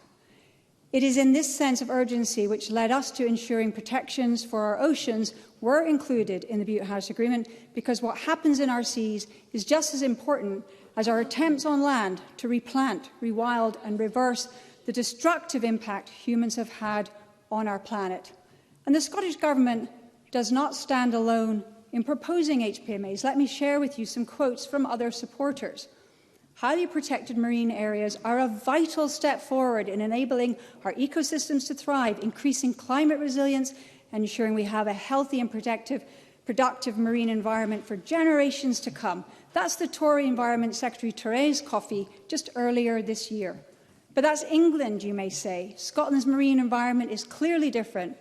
It is in this sense of urgency which led us to ensuring protections for our oceans were included in the Butte House Agreement, because what happens in our seas is just as important as our attempts on land to replant, rewild and reverse the destructive impact humans have had on our planet. And the Scottish Government does not stand alone in proposing HPMAs. Let me share with you some quotes from other supporters. Highly protected marine areas are a vital step forward in enabling our ecosystems to thrive, increasing climate resilience and ensuring we have a healthy and productive marine environment for generations to come. That's the Tory Environment Secretary Therese Coffey just earlier this year. But that's England, you may say. Scotland's marine environment is clearly different.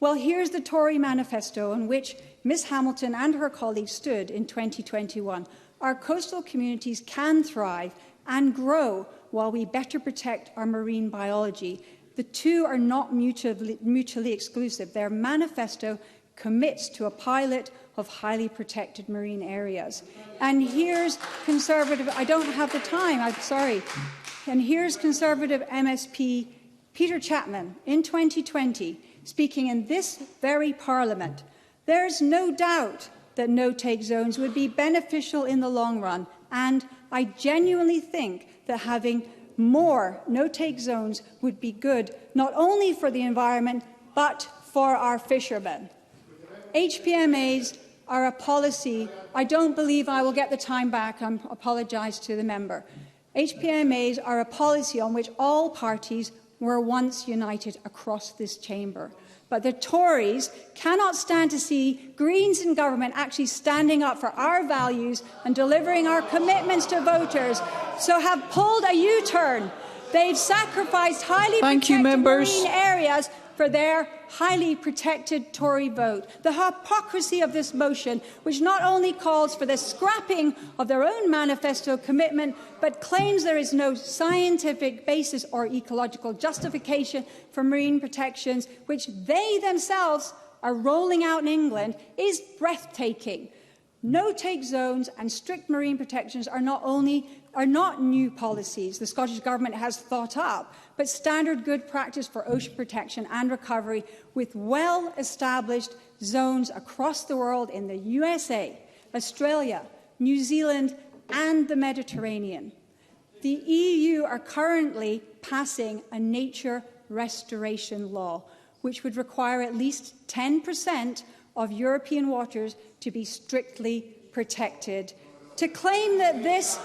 Well, here's the Tory manifesto on which Ms Hamilton and her colleagues stood in 2021. Our coastal communities can thrive and grow while we better protect our marine biology. The two are not mutually exclusive. Their manifesto commits to a pilot of highly protected marine areas. And here's Conservative, I don't have the time, I'm sorry. And here's Conservative MSP Peter Chapman in 2020 speaking in this very Parliament. There's no doubt that no-take zones would be beneficial in the long run, and I genuinely think that having more no-take zones would be good, not only for the environment, but for our fishermen. HPMAs are a policy. I don't believe I will get the time back. I apologise to the member. HPMAs are a policy on which all parties were once united across this chamber. But the Tories cannot stand to see Greens in government actually standing up for our values and delivering our commitments to voters, so have pulled a U-turn. They've sacrificed highly protected marine areas for their highly protected Tory vote. The hypocrisy of this motion, which not only calls for the scrapping of their own manifesto commitment, but claims there is no scientific basis or ecological justification for marine protections, which they themselves are rolling out in England, is breathtaking. No-take zones and strict marine protections are not new policies the Scottish Government has thought up, but standard good practice for ocean protection and recovery, with well-established zones across the world in the USA, Australia, New Zealand and the Mediterranean. The EU are currently passing a nature restoration law, which would require at least 10% of European waters to be strictly protected. To claim that this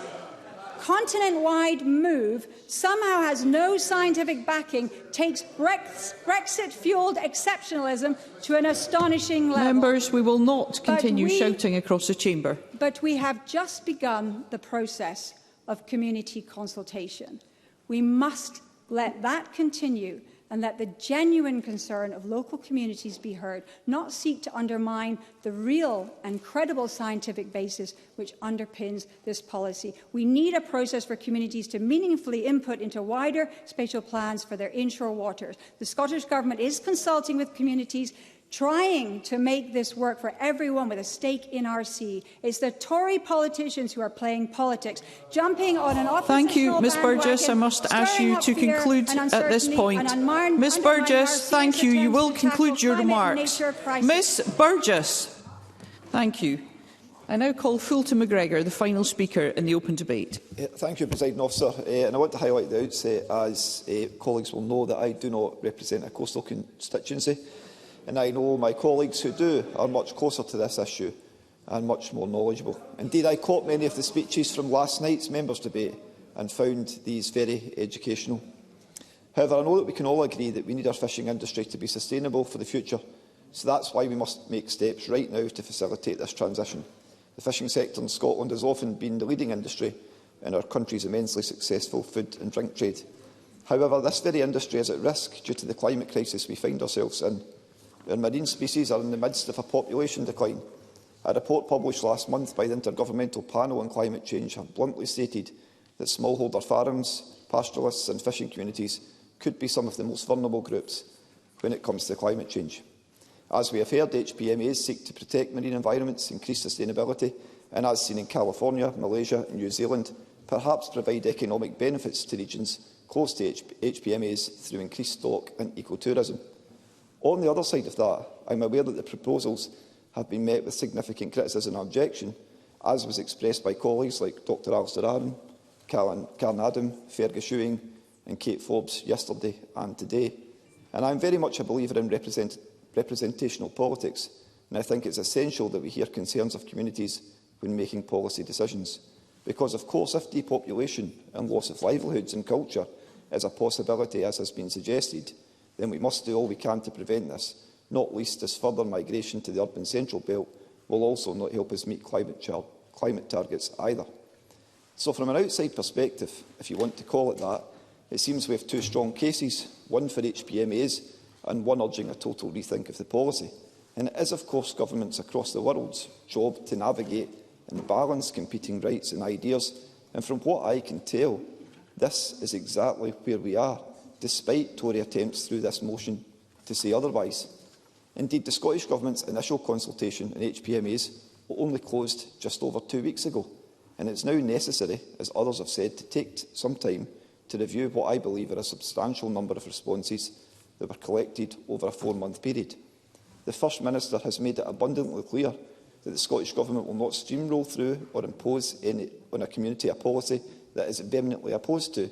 continent-wide move somehow has no scientific backing takes Brexit-fuelled exceptionalism to an astonishing level. Members, we will not continue shouting across the chamber. But we have just begun the process of community consultation. We must let that continue and let the genuine concern of local communities be heard, not seek to undermine the real and credible scientific basis which underpins this policy. We need a process for communities to meaningfully input into wider spatial plans for their inshore waters. The Scottish Government is consulting with communities, trying to make this work for everyone with a stake in our sea. It's the Tory politicians who are playing politics, jumping on an oppositional Thank you, Ms Burgess. I must ask you to conclude at this point. Ms Burgess, thank you. You will conclude your remarks. Ms Burgess, thank you. I now call Fulton McGregor, the final speaker in the open debate. Thank you, Presiding Officer. And I want to highlight at the outset, as colleagues will know, that I do not represent a coastal constituency. And I know my colleagues who do are much closer to this issue and much more knowledgeable. Indeed, I caught many of the speeches from last night's members' debate and found these very educational. However, I know that we can all agree that we need our fishing industry to be sustainable for the future, so that's why we must make steps right now to facilitate this transition. The fishing sector in Scotland has often been the leading industry in our country's immensely successful food and drink trade. However, this very industry is at risk due to the climate crisis we find ourselves in. Our marine species are in the midst of a population decline. A report published last month by the Intergovernmental Panel on Climate Change have bluntly stated that smallholder farms, pastoralists and fishing communities could be some of the most vulnerable groups when it comes to climate change. As we have heard, HPMAs seek to protect marine environments, increase sustainability and, as seen in California, Malaysia and New Zealand, perhaps provide economic benefits to regions close to HPMAs through increased stock and ecotourism. On the other side of that, I am aware that the proposals have been met with significant criticism and objection, as was expressed by colleagues like Dr Alistair Aaron, Karen Adam, Fergus Ewing and Kate Forbes yesterday and today. And I am very much a believer in representational politics, and I think it is essential that we hear concerns of communities when making policy decisions. Because, of course, if depopulation and loss of livelihoods and culture is a possibility, as has been suggested, then we must do all we can to prevent this, not least as further migration to the urban central belt will also not help us meet climate targets either. So from an outside perspective, if you want to call it that, it seems we have two strong cases, one for HPMAs and one urging a total rethink of the policy. And it is, of course, governments across the world's job to navigate and balance competing rights and ideas. And from what I can tell, this is exactly where we are, despite Tory attempts through this motion to say otherwise. Indeed, the Scottish Government's initial consultation on HPMAs only closed just over 2 weeks ago, and it is now necessary, as others have said, to take some time to review what I believe are a substantial number of responses that were collected over a 4-month period. The First Minister has made it abundantly clear that the Scottish Government will not steamroll through or impose on a community a policy that is vehemently opposed to,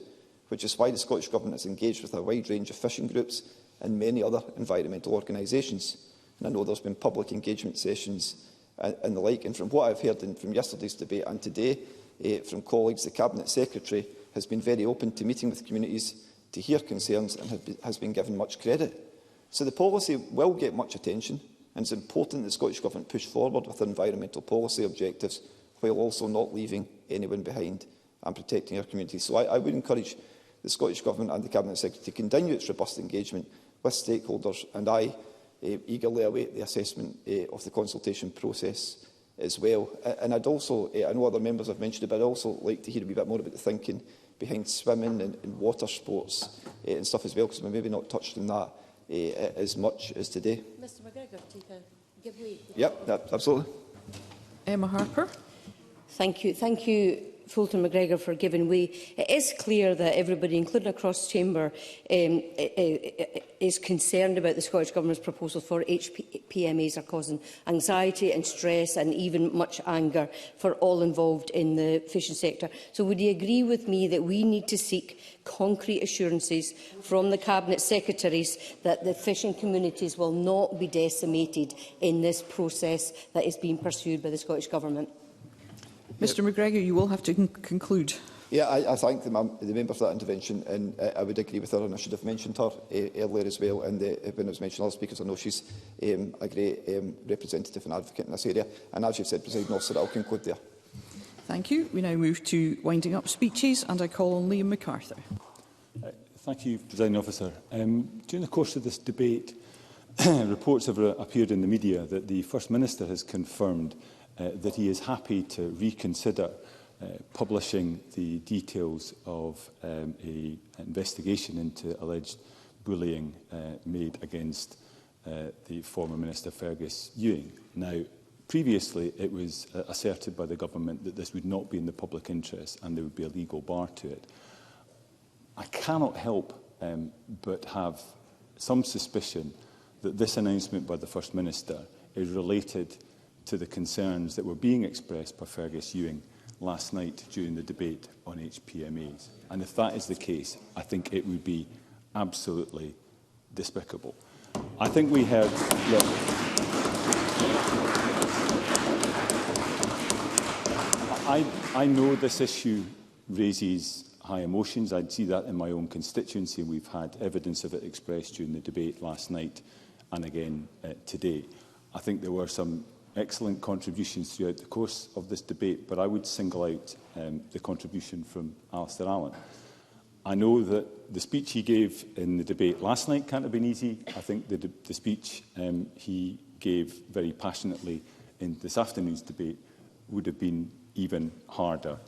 which is why the Scottish Government is engaged with a wide range of fishing groups and many other environmental organisations. And I know there have been public engagement sessions and the like. And from what I have heard from yesterday's debate and today from colleagues, the Cabinet Secretary has been very open to meeting with communities to hear concerns and has been given much credit. So the policy will get much attention, and it is important that the Scottish Government push forward with environmental policy objectives while also not leaving anyone behind and protecting our communities. So I would encourage the Scottish Government and the Cabinet Secretary to continue its robust engagement with stakeholders, and I eagerly await the assessment of the consultation process as well. And I'd also, I know other members have mentioned it, but I'd also like to hear a wee bit more about the thinking behind swimming and water sports and stuff as well, because we've maybe not touched on that as much as today. Mr McGregor, give way. Yep, absolutely. Emma Harper. Thank you. Thank you Fulton McGregor for giving way. It is clear that everybody, including across chamber, is concerned about the Scottish Government's proposal for HPMAs are causing anxiety and stress and even much anger for all involved in the fishing sector. So would you agree with me that we need to seek concrete assurances from the Cabinet Secretaries that the fishing communities will not be decimated in this process that is being pursued by the Scottish Government? Mr McGregor, you will have to conclude. Yeah, I thank the member for that intervention, and I would agree with her, and I should have mentioned her earlier as well. And when I was mentioning other speakers, I know she's a great representative and advocate in this area. And as you've said, Presiding Officer, I'll conclude there. Thank you. We now move to winding up speeches, and I call on Liam MacArthur. Thank you, Presiding Officer. During the course of this debate, reports have appeared in the media that the First Minister has confirmed that he is happy to reconsider publishing the details of an investigation into alleged bullying made against the former Minister Fergus Ewing. Now, previously, it was asserted by the Government that this would not be in the public interest and there would be a legal bar to it. I cannot help but have some suspicion that this announcement by the First Minister is related to the concerns that were being expressed by Fergus Ewing last night during the debate on HPMAs. And if that is the case, I think it would be absolutely despicable. I think we heard... Look, I know this issue raises high emotions. I'd see that in my own constituency, and we've had evidence of it expressed during the debate last night and again today. I think there were some excellent contributions throughout the course of this debate, but I would single out the contribution from Alistair Allen. I know that the speech he gave in the debate last night can't have been easy. I think the speech he gave very passionately in this afternoon's debate would have been even harder.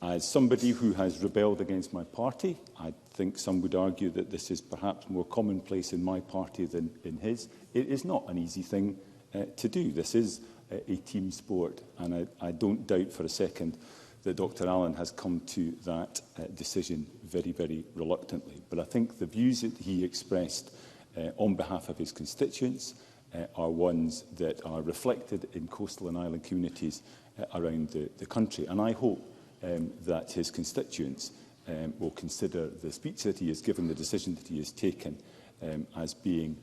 As somebody who has rebelled against my party, I think some would argue that this is perhaps more commonplace in my party than in his. It is not an easy thing to do. This is a team sport, and I don't doubt for a second that Dr Allen has come to that decision very, very reluctantly. But I think the views that he expressed on behalf of his constituents are ones that are reflected in coastal and island communities around the country. And I hope that his constituents will consider the speech that he has given, the decision that he has taken, as being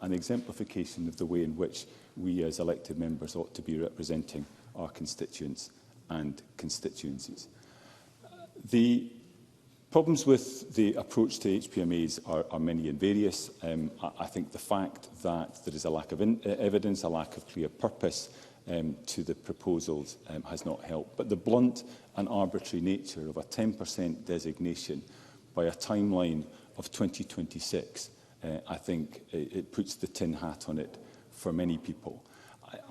an exemplification of the way in which we as elected members ought to be representing our constituents and constituencies. The problems with the approach to HPMAs are many and various. I think the fact that there is a lack of evidence, a lack of clear purpose to the proposals has not helped. But the blunt and arbitrary nature of a 10% designation by a timeline of 2026, I think it puts the tin hat on it for many people.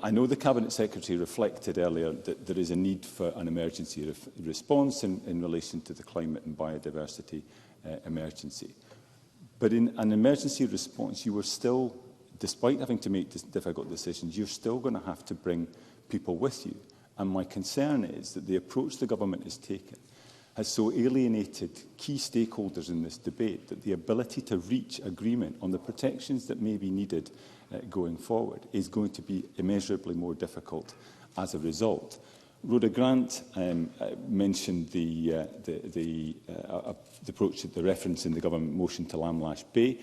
I know the Cabinet Secretary reflected earlier that there is a need for an emergency response in relation to the climate and biodiversity emergency. But in an emergency response, you are still, despite having to make difficult decisions, you're still going to have to bring people with you. And my concern is that the approach the government has taken has so alienated key stakeholders in this debate that the ability to reach agreement on the protections that may be needed going forward is going to be immeasurably more difficult as a result. Rhoda Grant mentioned the approach, the reference in the government motion to Lamlash Bay.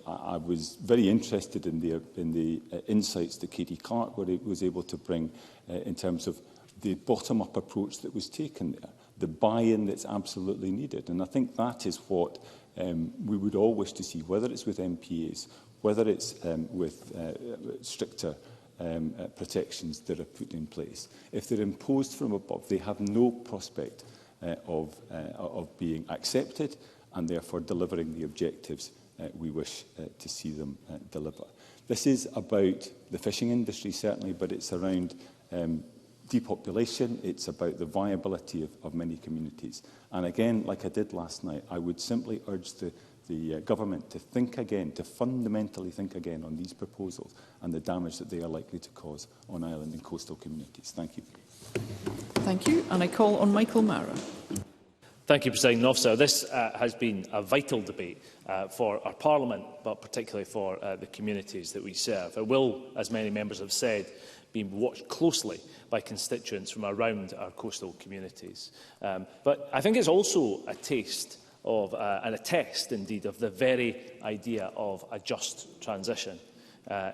I was very interested in the insights that Katie Clark was able to bring in terms of the bottom-up approach that was taken there, the buy-in that's absolutely needed. And I think that is what we would all wish to see, whether it's with MPAs, whether it's with stricter protections that are put in place. If they're imposed from above, they have no prospect of being accepted and therefore delivering the objectives we wish to see them deliver. This is about the fishing industry, certainly, but it's around depopulation, it's about the viability of many communities. And again, like I did last night, I would simply urge the government to think again, to fundamentally think again on these proposals and the damage that they are likely to cause on island and coastal communities. Thank you. Thank you. And I call on Michael Mara. Thank you, Presiding Officer. This has been a vital debate for our Parliament, but particularly for the communities that we serve. It will, as many members have said, be watched closely by constituents from around our coastal communities. But I think it's also a taste of, and a test indeed, of the very idea of a just transition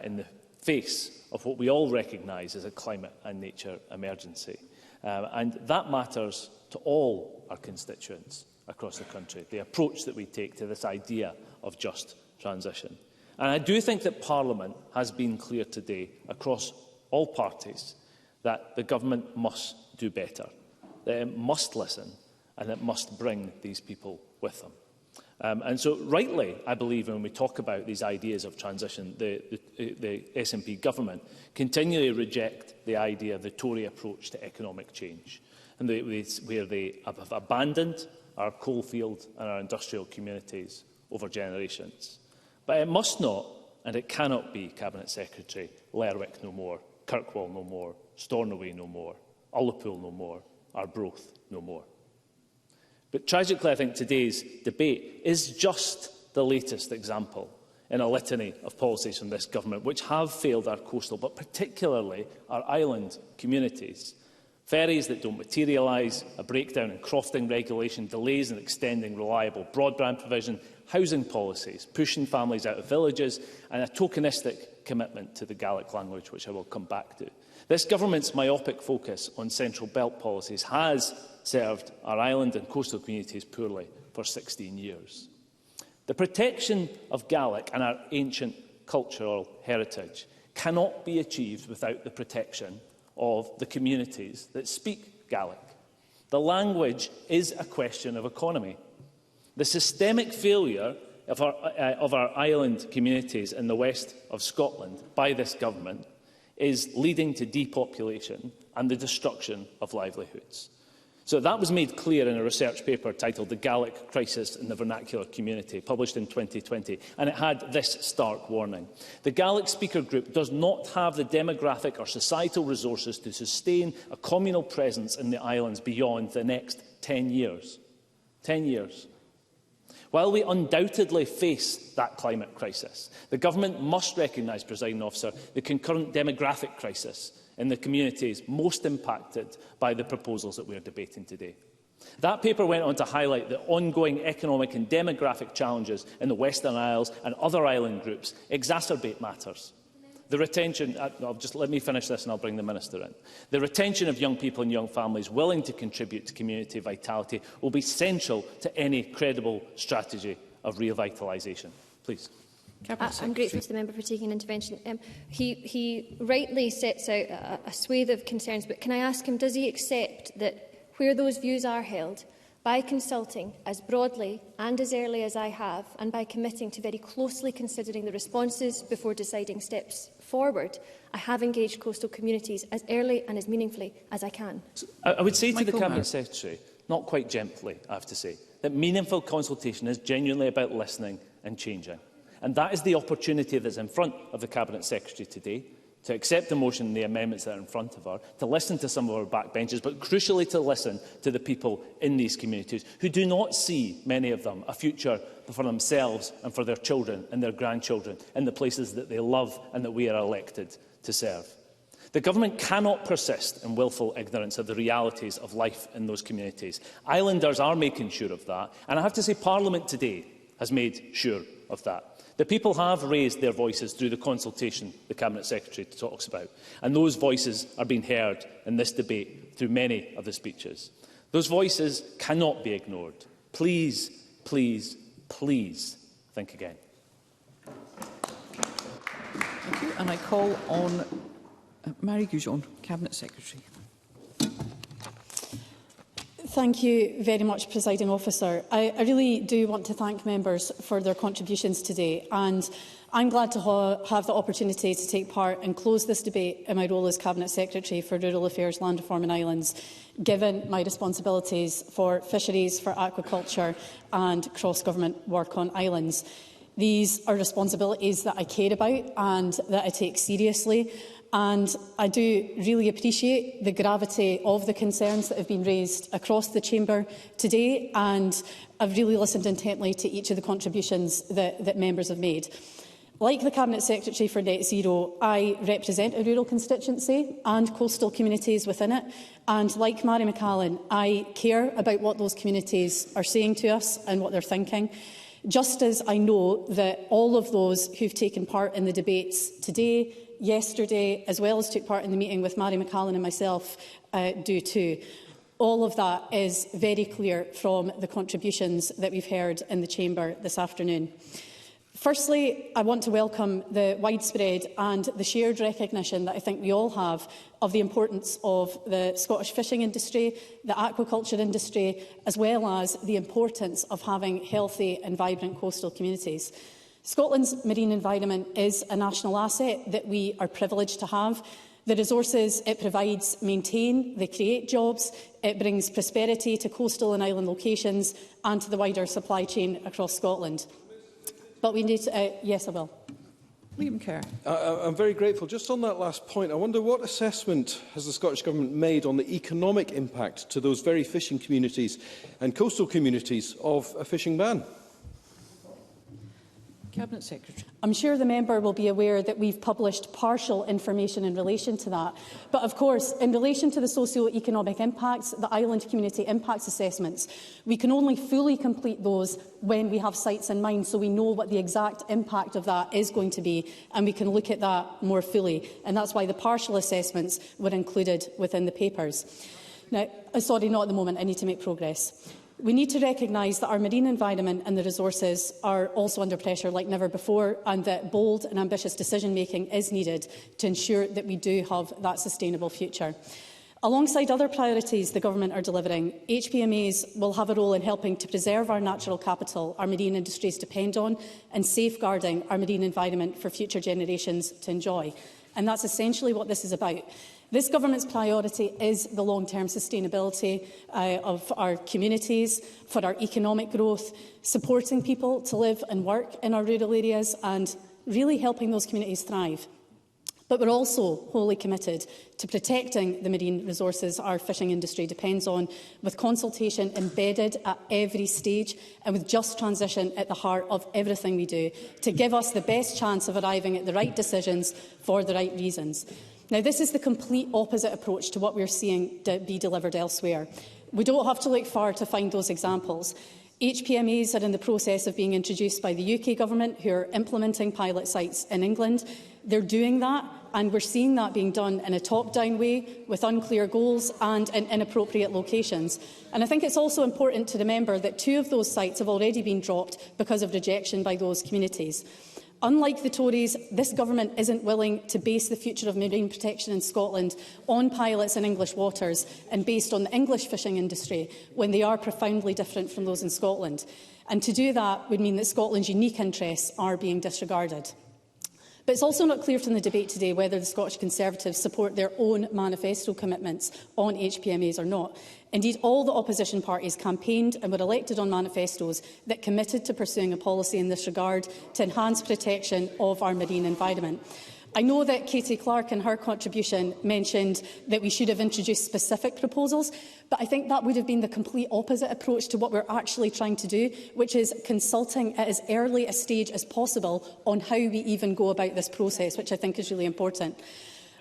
in the face of what we all recognise as a climate and nature emergency. And that matters to all our constituents across the country, the approach that we take to this idea of just transition. And I do think that Parliament has been clear today across all parties that the government must do better, that it must listen and it must bring these people with them. And so, rightly, I believe when we talk about these ideas of transition, the SNP government continually reject the idea of the Tory approach to economic change, and where they have abandoned our coalfield and our industrial communities over generations. But it must not, and it cannot be, Cabinet Secretary, Lerwick no more, Kirkwall no more, Stornoway no more, Ullapool no more, Arbroath no more. But tragically, I think today's debate is just the latest example in a litany of policies from this government which have failed our coastal, but particularly our island communities. Ferries that don't materialise, a breakdown in crofting regulation, delays in extending reliable broadband provision, housing policies, pushing families out of villages, and a tokenistic commitment to the Gaelic language, which I will come back to. This government's myopic focus on central belt policies has served our island and coastal communities poorly for 16 years. The protection of Gaelic and our ancient cultural heritage cannot be achieved without the protection of the communities that speak Gaelic. The language is a question of economy. The systemic failure of our island communities in the west of Scotland by this government is leading to depopulation and the destruction of livelihoods. So that was made clear in a research paper titled The Gaelic Crisis in the Vernacular Community, published in 2020, and it had this stark warning. The Gaelic speaker group does not have the demographic or societal resources to sustain a communal presence in the islands beyond the next 10 years. 10 years. While we undoubtedly face that climate crisis, the government must recognise, Presiding Officer, the concurrent demographic crisis in the communities most impacted by the proposals that we are debating today. That paper went on to highlight the ongoing economic and demographic challenges in the Western Isles and other island groups exacerbate matters. The retention, let me finish this and I'll bring the Minister in. The retention of young people and young families willing to contribute to community vitality will be central to any credible strategy of revitalisation. Please. I'm grateful to the member for taking an intervention. He rightly sets out a swathe of concerns, but can I ask him, does he accept that where those views are held, by consulting as broadly and as early as I have, and by committing to very closely considering the responses before deciding steps forward, I have engaged coastal communities as early and as meaningfully as I can? I would say to the Cabinet Secretary, not quite gently, I have to say, that meaningful consultation is genuinely about listening and changing. And that is the opportunity that is in front of the Cabinet Secretary today, to accept the motion and the amendments that are in front of her, to listen to some of our backbenchers, but crucially to listen to the people in these communities who do not see, many of them, a future for themselves and for their children and their grandchildren in the places that they love and that we are elected to serve. The government cannot persist in wilful ignorance of the realities of life in those communities. Islanders are making sure of that, and I have to say Parliament today has made sure of that. The people have raised their voices through the consultation the Cabinet Secretary talks about, and those voices are being heard in this debate through many of the speeches. Those voices cannot be ignored. Please, please, please think again. Thank you. And I call on Marie Goujon, Cabinet Secretary. Thank you very much, Presiding Officer. I really do want to thank members for their contributions today, and I'm glad to have the opportunity to take part and close this debate in my role as Cabinet Secretary for Rural Affairs, Land Reform and Islands, given my responsibilities for fisheries, for aquaculture and cross-government work on islands. These are responsibilities that I care about and that I take seriously. And I do really appreciate the gravity of the concerns that have been raised across the chamber today, and I've really listened intently to each of the contributions that members have made. Like the Cabinet Secretary for Net Zero, I represent a rural constituency and coastal communities within it. And like Mary McCallan, I care about what those communities are saying to us and what they're thinking. Just as I know that all of those who've taken part in the debates today, yesterday, as well as took part in the meeting with Mary McCallan and myself, do too. All of that is very clear from the contributions that we've heard in the chamber this afternoon. Firstly, I want to welcome the widespread and the shared recognition that I think we all have of the importance of the Scottish fishing industry, the aquaculture industry, as well as the importance of having healthy and vibrant coastal communities. Scotland's marine environment is a national asset that we are privileged to have. The resources it provides maintain, they create jobs, it brings prosperity to coastal and island locations and to the wider supply chain across Scotland. But we need to, yes, I will. Liam Kerr. I'm very grateful. Just on that last point, I wonder what assessment has the Scottish Government made on the economic impact to those very fishing communities and coastal communities of a fishing ban? Cabinet Secretary. I'm sure the member will be aware that we've published partial information in relation to that. But of course, in relation to the socio-economic impacts, the island community impacts assessments, we can only fully complete those when we have sites in mind, so we know what the exact impact of that is going to be, and we can look at that more fully. And that's why the partial assessments were included within the papers. Now, sorry, not at the moment. I need to make progress. We need to recognise that our marine environment and the resources are also under pressure like never before, and that bold and ambitious decision-making is needed to ensure that we do have that sustainable future. Alongside other priorities the Government are delivering, HPMAs will have a role in helping to preserve our natural capital our marine industries depend on, and safeguarding our marine environment for future generations to enjoy. And that's essentially what this is about. This Government's priority is the long-term sustainability of our communities, for our economic growth, supporting people to live and work in our rural areas and really helping those communities thrive. But we're also wholly committed to protecting the marine resources our fishing industry depends on, with consultation embedded at every stage and with just transition at the heart of everything we do, to give us the best chance of arriving at the right decisions for the right reasons. Now, this is the complete opposite approach to what we're seeing be delivered elsewhere. We don't have to look far to find those examples. HPMAs are in the process of being introduced by the UK Government, who are implementing pilot sites in England. They're doing that, and we're seeing that being done in a top-down way, with unclear goals and in inappropriate locations. And I think it's also important to remember that 2 of those sites have already been dropped because of rejection by those communities. Unlike the Tories, this Government isn't willing to base the future of marine protection in Scotland on pilots in English waters and based on the English fishing industry, when they are profoundly different from those in Scotland. And to do that would mean that Scotland's unique interests are being disregarded. But it's also not clear from the debate today whether the Scottish Conservatives support their own manifesto commitments on HPMAs or not. Indeed, all the opposition parties campaigned and were elected on manifestos that committed to pursuing a policy in this regard to enhance protection of our marine environment. I know that Katie Clark in her contribution mentioned that we should have introduced specific proposals, but I think that would have been the complete opposite approach to what we're actually trying to do, which is consulting at as early a stage as possible on how we even go about this process, which I think is really important.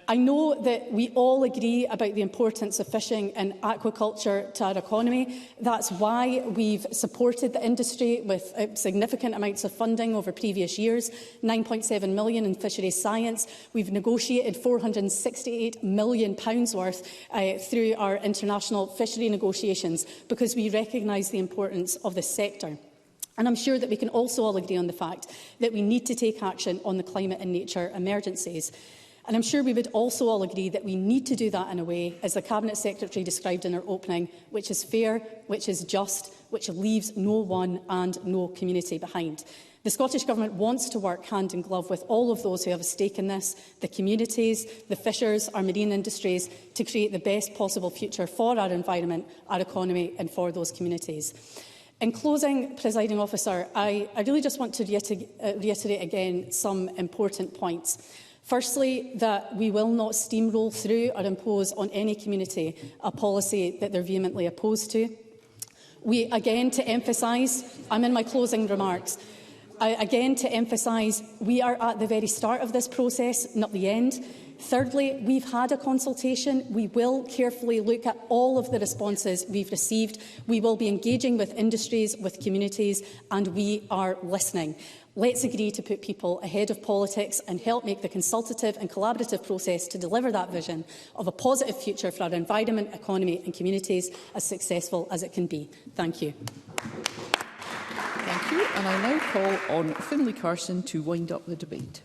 I know that we all agree about the importance of fishing and aquaculture to our economy. That's why we've supported the industry with significant amounts of funding over previous years, £9.7 million in fisheries science. We've negotiated £468 million worth through our international fishery negotiations, because we recognise the importance of this sector. And I'm sure that we can also all agree on the fact that we need to take action on the climate and nature emergencies. And I'm sure we would also all agree that we need to do that in a way, as the Cabinet Secretary described in her opening, which is fair, which is just, which leaves no one and no community behind. The Scottish Government wants to work hand in glove with all of those who have a stake in this, the communities, the fishers, our marine industries, to create the best possible future for our environment, our economy and for those communities. In closing, Presiding Officer, I really just want to reiterate again some important points. Firstly, that we will not steamroll through or impose on any community a policy that they're vehemently opposed to. We, again, to emphasise, I'm in my closing remarks, again to emphasise we are at the very start of this process, not the end. Thirdly, we've had a consultation. We will carefully look at all of the responses we've received. We will be engaging with industries, with communities, and we are listening. Let's agree to put people ahead of politics and help make the consultative and collaborative process to deliver that vision of a positive future for our environment, economy and communities as successful as it can be. Thank you. Thank you. And I now call on Finlay Carson to wind up the debate.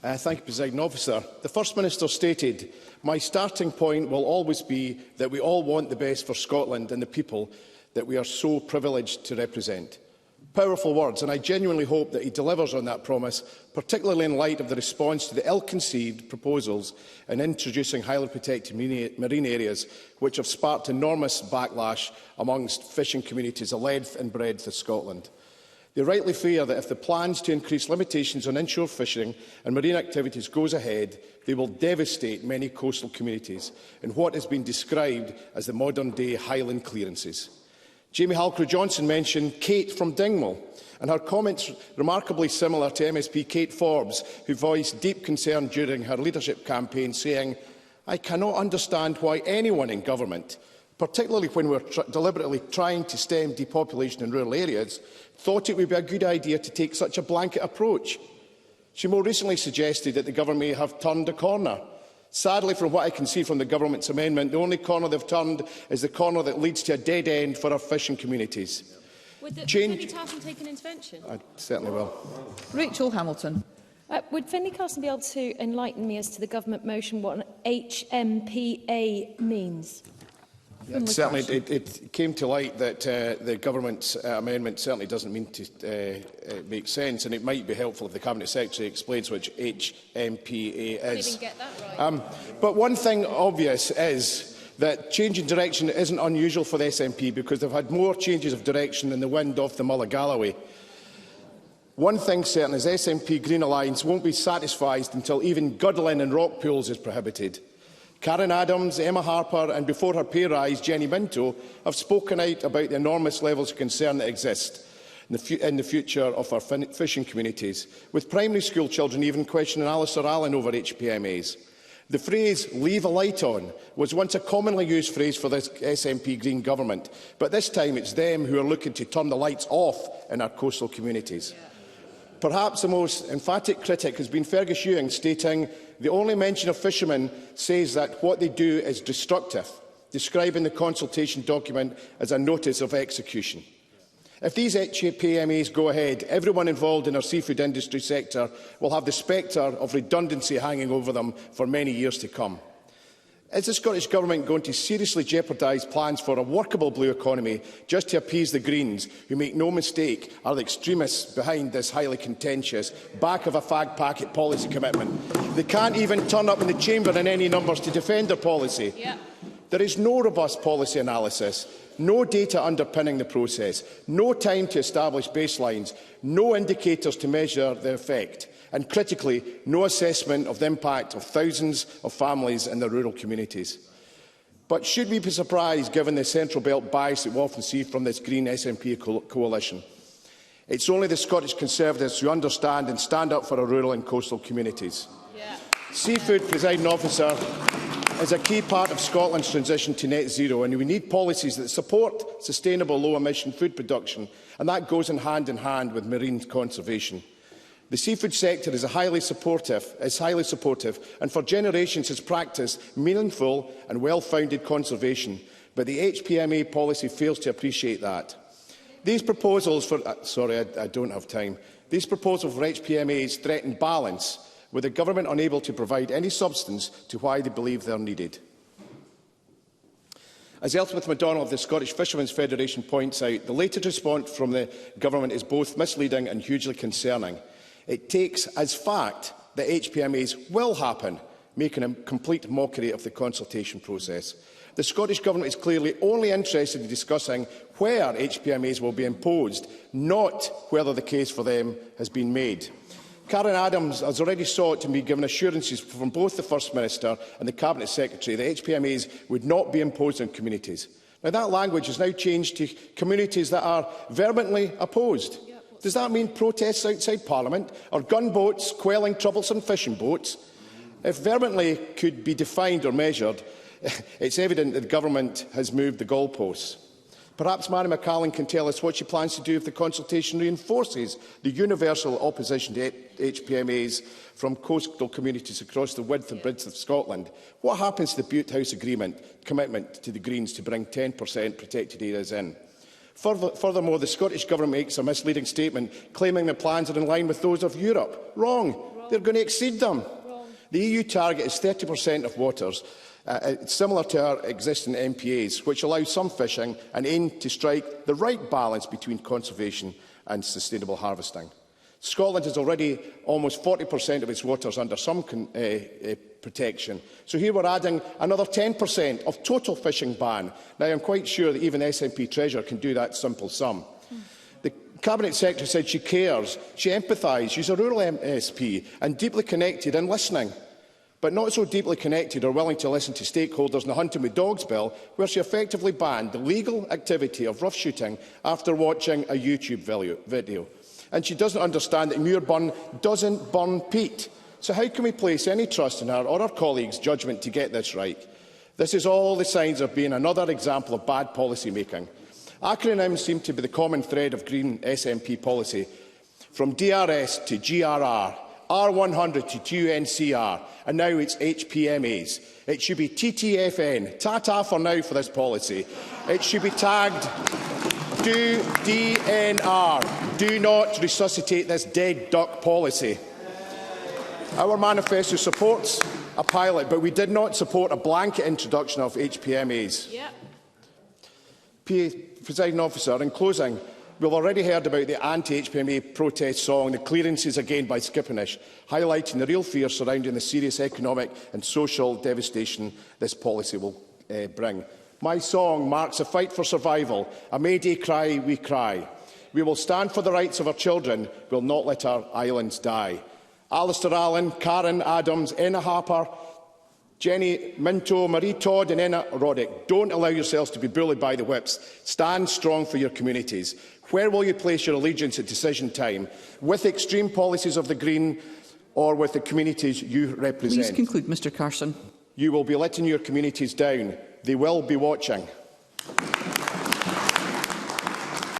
Thank you, Presiding Officer. The First Minister stated, "My starting point will always be that we all want the best for Scotland and the people that we are so privileged to represent." Powerful words, and I genuinely hope that he delivers on that promise, particularly in light of the response to the ill-conceived proposals in introducing highly protected marine areas, which have sparked enormous backlash amongst fishing communities of length and breadth of Scotland. They rightly fear that if the plans to increase limitations on inshore fishing and marine activities goes ahead, they will devastate many coastal communities in what has been described as the modern-day Highland clearances. Jamie Halcrow-Johnson mentioned Kate from Dingwall, and her comments remarkably similar to MSP Kate Forbes, who voiced deep concern during her leadership campaign, saying, "I cannot understand why anyone in government, particularly when we're deliberately trying to stem depopulation in rural areas, thought it would be a good idea to take such a blanket approach." She more recently suggested that the government may have turned a corner. Sadly, from what I can see from the government's amendment, the only corner they've turned is the corner that leads to a dead end for our fishing communities. Would Finlay Carson take an intervention? I certainly will. Rachel Hamilton. Would Finlay Carson be able to enlighten me as to the government motion what an HMPA means? Certainly, it came to light that the government's amendment certainly doesn't mean to make sense, and it might be helpful if the Cabinet Secretary explains which HMPA is. I didn't get that right. But one thing obvious is that change in direction isn't unusual for the SNP, because they've had more changes of direction than the wind off the Mull of Galloway. One thing certain is SNP Green Alliance won't be satisfied until even guddling in rock pools is prohibited. Karen Adams, Emma Harper and, before her pay rise, Jenny Minto, have spoken out about the enormous levels of concern that exist in the future of our fishing communities, with primary school children even questioning Alistair Allen over HPMAs. The phrase "leave a light on" was once a commonly used phrase for this SNP Green government, but this time it's them who are looking to turn the lights off in our coastal communities. Perhaps the most emphatic critic has been Fergus Ewing, stating, "The only mention of fishermen says that what they do is destructive," describing the consultation document as a notice of execution. If these HPMAs go ahead, everyone involved in our seafood industry sector will have the spectre of redundancy hanging over them for many years to come. Is the Scottish Government going to seriously jeopardise plans for a workable blue economy just to appease the Greens, who, make no mistake, are the extremists behind this highly contentious back-of-a-fag-packet policy commitment? They can't even turn up in the chamber in any numbers to defend their policy. Yeah. There is no robust policy analysis, no data underpinning the process, no time to establish baselines, no indicators to measure the effect, and, critically, no assessment of the impact of thousands of families in their rural communities. But should we be surprised, given the central belt bias that we often see from this Green SNP coalition? It's only the Scottish Conservatives who understand and stand up for our rural and coastal communities. Yeah. Seafood, Presiding Officer, is a key part of Scotland's transition to net zero, and we need policies that support sustainable low-emission food production, and that goes hand in hand with marine conservation. The seafood sector is highly supportive, and for generations has practised meaningful and well-founded conservation, but the HPMA policy fails to appreciate that. These proposals for I don't have time. These proposals for HPMAs threaten balance, with the government unable to provide any substance to why they believe they are needed. As Elspeth MacDonald of the Scottish Fishermen's Federation points out, the latest response from the government is both misleading and hugely concerning. It takes as fact that HPMAs will happen, making a complete mockery of the consultation process. The Scottish Government is clearly only interested in discussing where HPMAs will be imposed, not whether the case for them has been made. Karen Adams has already sought to be given assurances from both the First Minister and the Cabinet Secretary that HPMAs would not be imposed on communities. Now, that language has now changed to communities that are vehemently opposed. Does that mean protests outside Parliament or gunboats quelling troublesome fishing boats? If vehemently could be defined or measured, it's evident that the Government has moved the goalposts. Perhaps Mary McCallan can tell us what she plans to do if the consultation reinforces the universal opposition to HPMAs from coastal communities across the width and breadth of Scotland. What happens to the Butte House Agreement commitment to the Greens to bring 10% protected areas in? Furthermore, the Scottish Government makes a misleading statement claiming the plans are in line with those of Europe. Wrong. They're going to exceed them. The EU target is 30% of waters, similar to our existing MPAs, which allow some fishing and aim to strike the right balance between conservation and sustainable harvesting. Scotland has already almost 40% of its waters under some protection. So here we're adding another 10% of total fishing ban. Now, I'm quite sure that even SNP Treasurer can do that simple sum. The Cabinet Secretary said she cares, she empathises, she's a rural MSP and deeply connected and listening, but not so deeply connected or willing to listen to stakeholders in the Hunting with Dogs bill, where she effectively banned the legal activity of rough shooting after watching a YouTube video. And she doesn't understand that Muirburn doesn't burn peat. So how can we place any trust in her or our colleagues' judgment to get this right? This is all the signs of being another example of bad policy making. Acronyms seem to be the common thread of Green SNP policy, from DRS to GRR, R100 to UNCR, and now it's HPMAs. It should be TTFN, ta-ta for now for this policy. It should be tagged Do DNR. Do not resuscitate this dead duck policy. Our manifesto supports a pilot, but we did not support a blanket introduction of HPMAs. Presiding Officer, in closing, we've already heard about the anti-HPMA protest song, The Clearances Again by Skipponish, highlighting the real fear surrounding the serious economic and social devastation this policy will bring. My song marks a fight for survival, a Mayday cry we cry. We will stand for the rights of our children, we will not let our islands die. Alistair Allen, Karen Adams, Enna Harper, Jenny Minto, Marie Todd and Enna Roddick, don't allow yourselves to be bullied by the whips. Stand strong for your communities. Where will you place your allegiance at decision time? With extreme policies of the Green or with the communities you represent? Please conclude, Mr Carson. You will be letting your communities down. They will be watching.